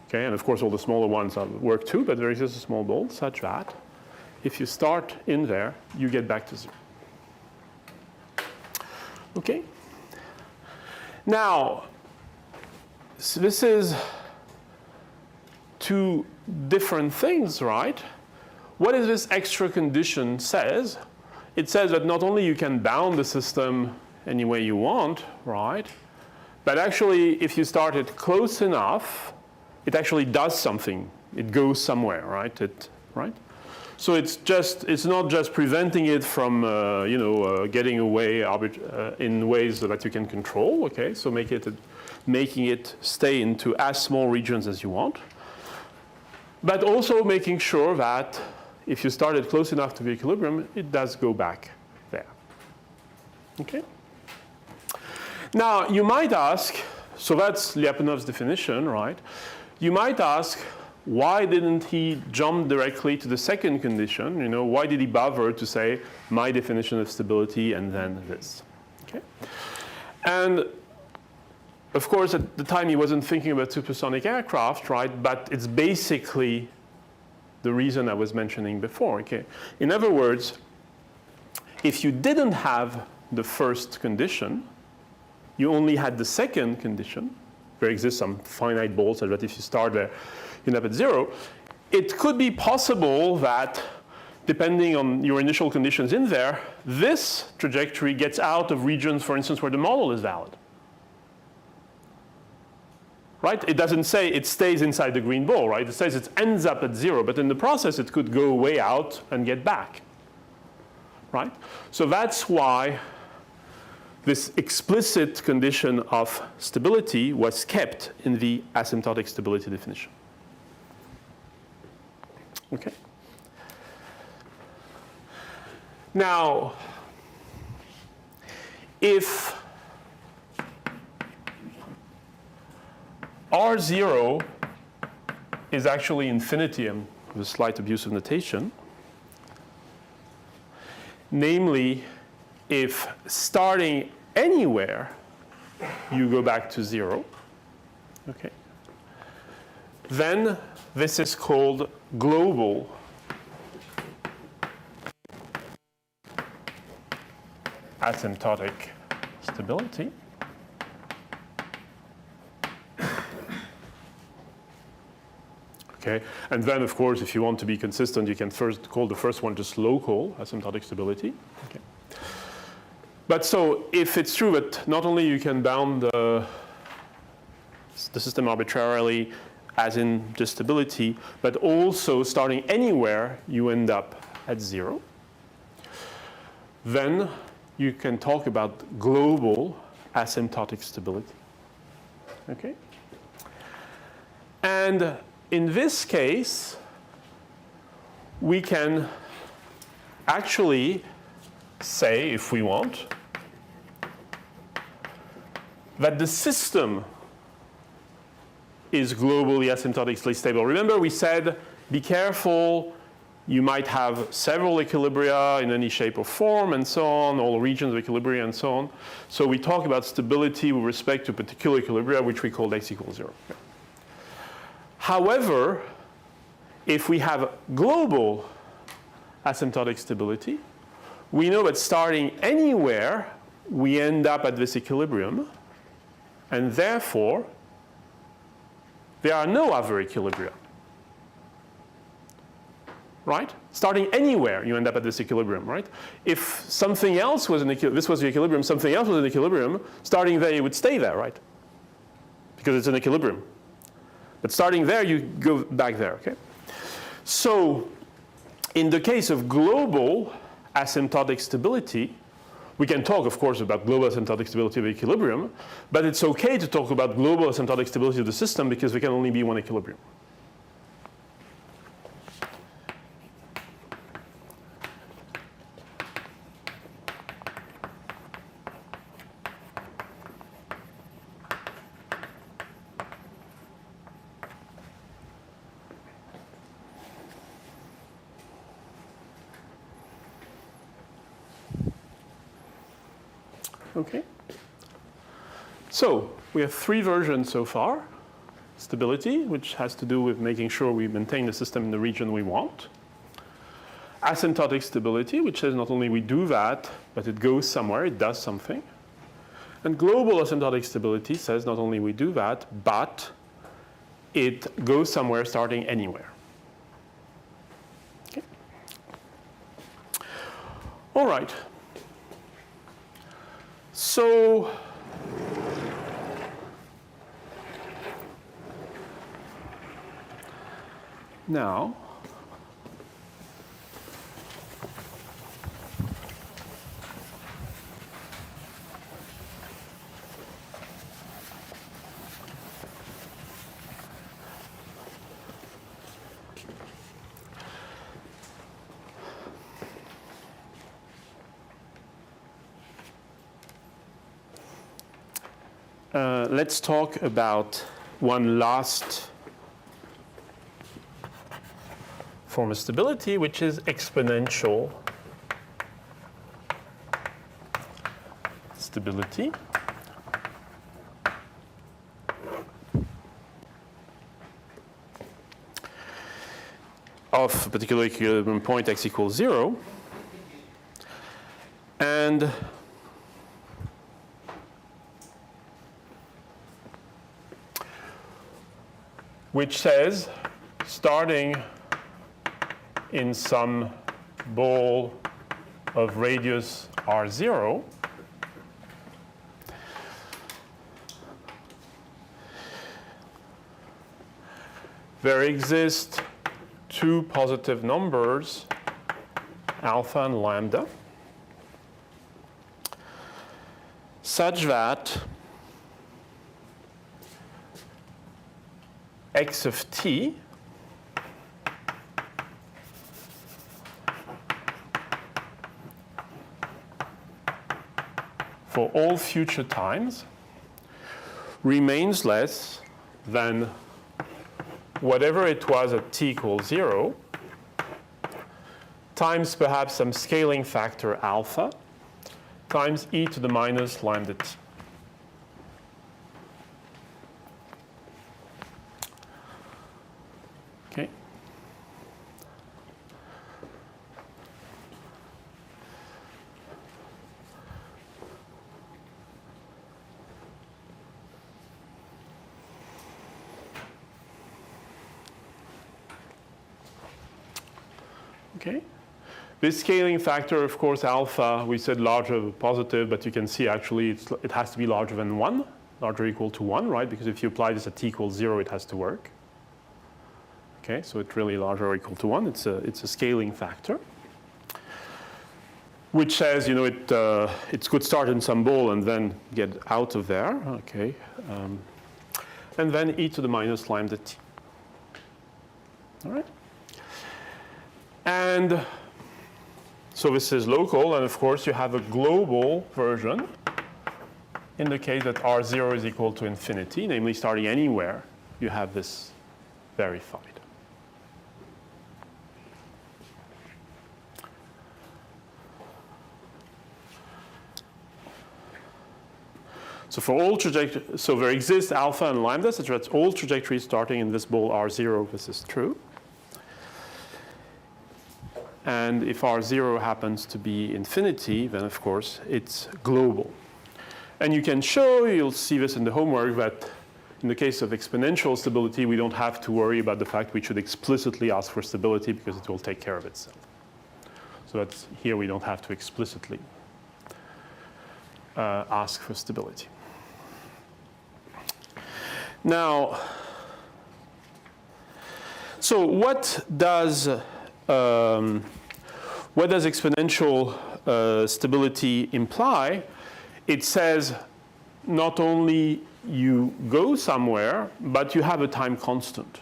Okay, and of course all the smaller ones work too, but there exists a small ball such that if you start in there, you get back to 0. Okay? Now, so this is two different things, right? What is this extra condition says? It says that not only you can bound the system any way you want, right? But actually, if you start it close enough, it actually does something. It goes somewhere, right? Right? So it's not just preventing it from, getting away in ways that you can control. Okay, so making it stay into as small regions as you want, but also making sure that if you start it close enough to the equilibrium, it does go back there. Okay. Now you might ask, so that's Lyapunov's definition, right? You might ask, why didn't he jump directly to the second condition? You know, why did he bother to say my definition of stability and then this? Okay. And of course, at the time he wasn't thinking about supersonic aircraft, right? But it's basically the reason I was mentioning before. Okay. In other words, if you didn't have the first condition, you only had the second condition. There exists some finite balls so that if you start there, you end up at 0. It could be possible that, depending on your initial conditions in there, this trajectory gets out of regions, for instance, where the model is valid. Right? It doesn't say it stays inside the green ball, right? It says it ends up at 0, but in the process it could go way out and get back. Right? So that's why this explicit condition of stability was kept in the asymptotic stability definition. Okay. Now, if R0 is actually infinity, and with a slight abuse of notation, namely, if starting anywhere, you go back to 0, okay, then this is called global asymptotic stability. Okay, and then of course, if you want to be consistent, you can first call the first one just local asymptotic stability. Okay. But so if it's true that not only you can bound the system arbitrarily as in just stability, but also starting anywhere, you end up at 0, then you can talk about global asymptotic stability. Okay? And in this case, we can actually say, if we want, that the system is globally asymptotically stable. Remember we said, be careful, you might have several equilibria in any shape or form and so on, all regions of equilibria and so on. So we talk about stability with respect to particular equilibria, which we call x equals 0. However, if we have global asymptotic stability, we know that starting anywhere, we end up at this equilibrium, and therefore, there are no other equilibria. Right? Starting anywhere, you end up at this equilibrium, right? If something else was an equilibrium, this was the equilibrium, something else was an equilibrium, starting there, you would stay there, right? Because it's an equilibrium. But starting there, you go back there, okay? So, in the case of global asymptotic stability, we can talk, of course, about global asymptotic stability of equilibrium, but it's okay to talk about global asymptotic stability of the system because there can only be one equilibrium. Okay. So we have 3 versions so far. stability, which has to do with making sure we maintain the system in the region we want. Asymptotic stability, which says not only we do that, but it goes somewhere, it does something. And global asymptotic stability says not only we do that, but it goes somewhere starting anywhere. Okay. All right. So now let's talk about one last form of stability, which is exponential stability. Of a particular equilibrium point x equals 0. And which says, starting in some ball of radius r0, there exist two positive numbers, alpha and lambda, such that x of t for all future times remains less than whatever it was at t equals 0 times perhaps some scaling factor alpha times e to the minus lambda t. Okay. Okay. This scaling factor, of course, alpha, we said larger positive, but you can see actually it has to be larger than 1, larger or equal to 1, right? Because if you apply this at t equals 0, it has to work. Okay, so it's really larger or equal to 1. It's a scaling factor, which says, you know, it could start in some ball and then get out of there. Okay, and then e to the minus lambda t. All right. And so this is local, and of course you have a global version in the case that R0 is equal to infinity, namely starting anywhere, you have this verified. So for all trajectories, so there exists alpha and lambda, such that all trajectories starting in this ball R0, this is true. And if R0 happens to be infinity, then of course it's global. And you can show, you'll see this in the homework, that in the case of exponential stability, we don't have to worry about the fact we should explicitly ask for stability because it will take care of itself. So that's here we don't have to explicitly ask for stability. Now, so what does exponential stability imply? It says not only you go somewhere, but you have a time constant.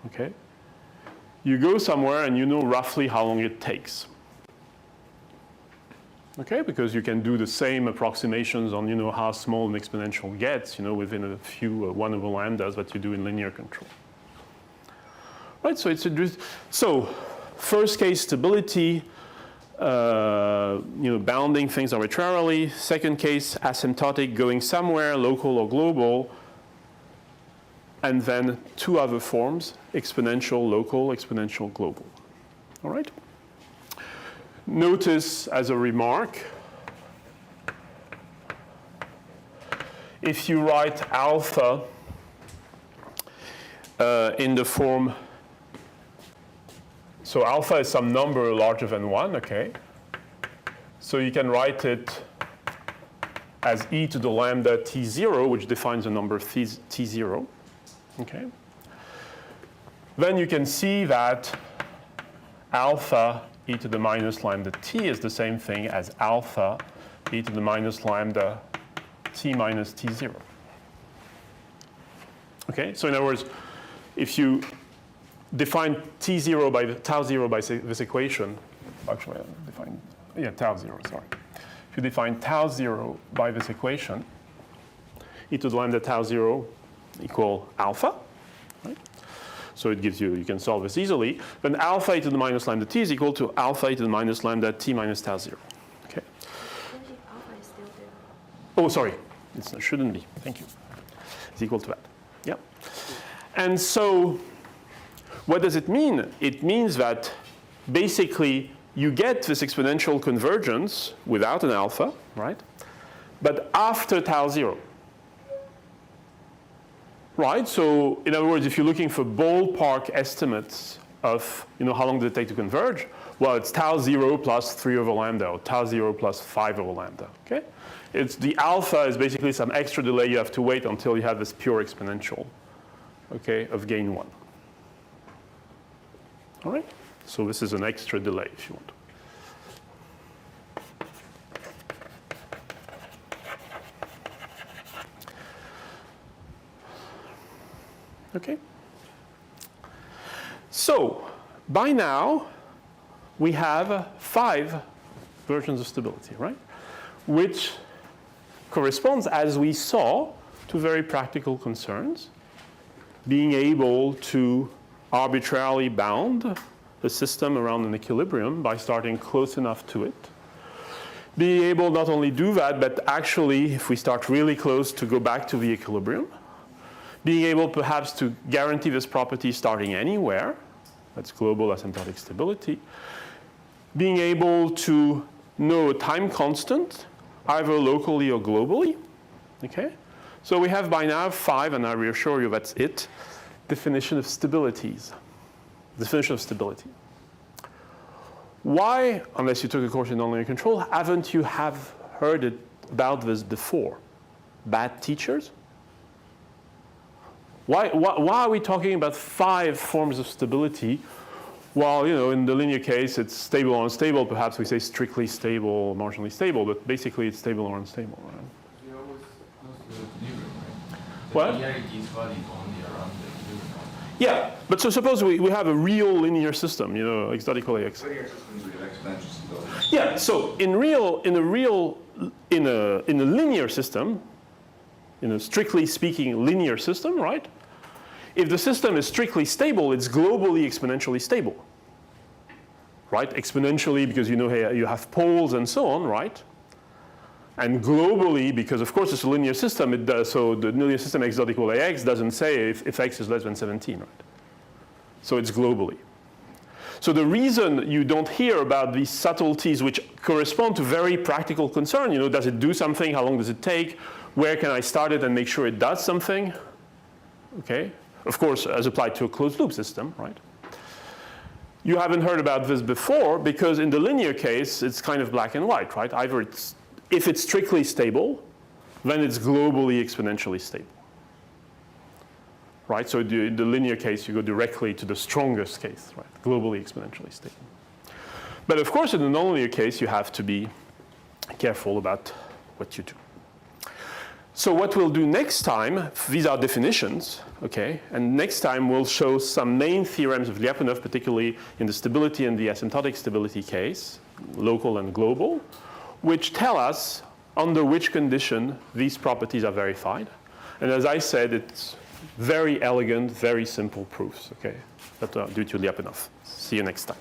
Okay? You go somewhere and you know roughly how long it takes. Okay? Because you can do the same approximations on, you know, how small an exponential gets, you know, within a few 1 over lambdas that you do in linear control. Right? So it's so first case stability, you know, bounding things arbitrarily. Second case asymptotic, going somewhere, local or global. and then two other forms, exponential local, exponential global. All right? Notice as a remark, if you write alpha in the form, so alpha is some number larger than 1, okay? So you can write it as e to the lambda t0, which defines the number t0, okay? Then you can see that alpha e to the minus lambda t is the same thing as alpha e to the minus lambda t minus t0. Okay, so in other words, if you define t0 by tau 0 by this equation, actually I'll define, tau 0, sorry. If you define tau 0 by this equation, e to the lambda tau 0 equal alpha, right? So it gives you, you can solve this easily. Then alpha e to the minus lambda t is equal to alpha e to the minus lambda t minus tau 0. Okay. Alpha is still there. Oh, sorry, it shouldn't be. Thank you. It's equal to that. Yeah. And so what does it mean? It means that basically you get this exponential convergence without an alpha, right? But after tau 0. Right, so in other words, if you're looking for ballpark estimates of, how long does it take to converge? Well, it's tau 0 plus 3 over lambda, or tau 0 plus 5 over lambda, okay? It's the alpha is basically some extra delay you have to wait until you have this pure exponential, okay, of gain 1. All right, so this is an extra delay if you want. Okay. So by now, we have 5 versions of stability, right? Which corresponds, as we saw, to very practical concerns. Being able to arbitrarily bound the system around an equilibrium by starting close enough to it. Being able not only do that, but actually, if we start really close, to go back to the equilibrium. Being able perhaps to guarantee this property starting anywhere, that's global asymptotic stability. Being able to know a time constant, either locally or globally, okay? So we have by now 5, and I reassure you that's it, definition of stabilities. Definition of stability. Why, unless you took a course in nonlinear control, haven't you heard about this before? Bad teachers? Why are we talking about 5 forms of stability while, in the linear case, it's stable or unstable? Perhaps we say strictly stable or marginally stable, but basically it's stable or unstable, right? You're always close to the equilibrium, right? What? The linearity is valid only around the equilibrium. Yeah, but so suppose we have a real linear system, x dot equal ax. Linear systems we have exponential stability. Yeah, so in a linear system, in a strictly speaking linear system, right? If the system is strictly stable, it's globally exponentially stable, right? Exponentially because hey, you have poles and so on, right? And globally, because of course it's a linear system, it does, so the linear system x dot equal ax doesn't say if x is less than 17, right? So it's globally. So the reason you don't hear about these subtleties which correspond to very practical concern, does it do something? How long does it take? Where can I start it and make sure it does something? Okay. Of course, as applied to a closed loop system, right? You haven't heard about this before because in the linear case, it's kind of black and white, right? Either if it's strictly stable, then it's globally exponentially stable, right? So in the linear case, you go directly to the strongest case, right? Globally exponentially stable. But of course, in the nonlinear case, you have to be careful about what you do. So what we'll do next time, these are definitions, okay? And next time we'll show some main theorems of Lyapunov, particularly in the stability and the asymptotic stability case, local and global, which tell us under which condition these properties are verified. And as I said, it's very elegant, very simple proofs, okay? That are due to Lyapunov. See you next time.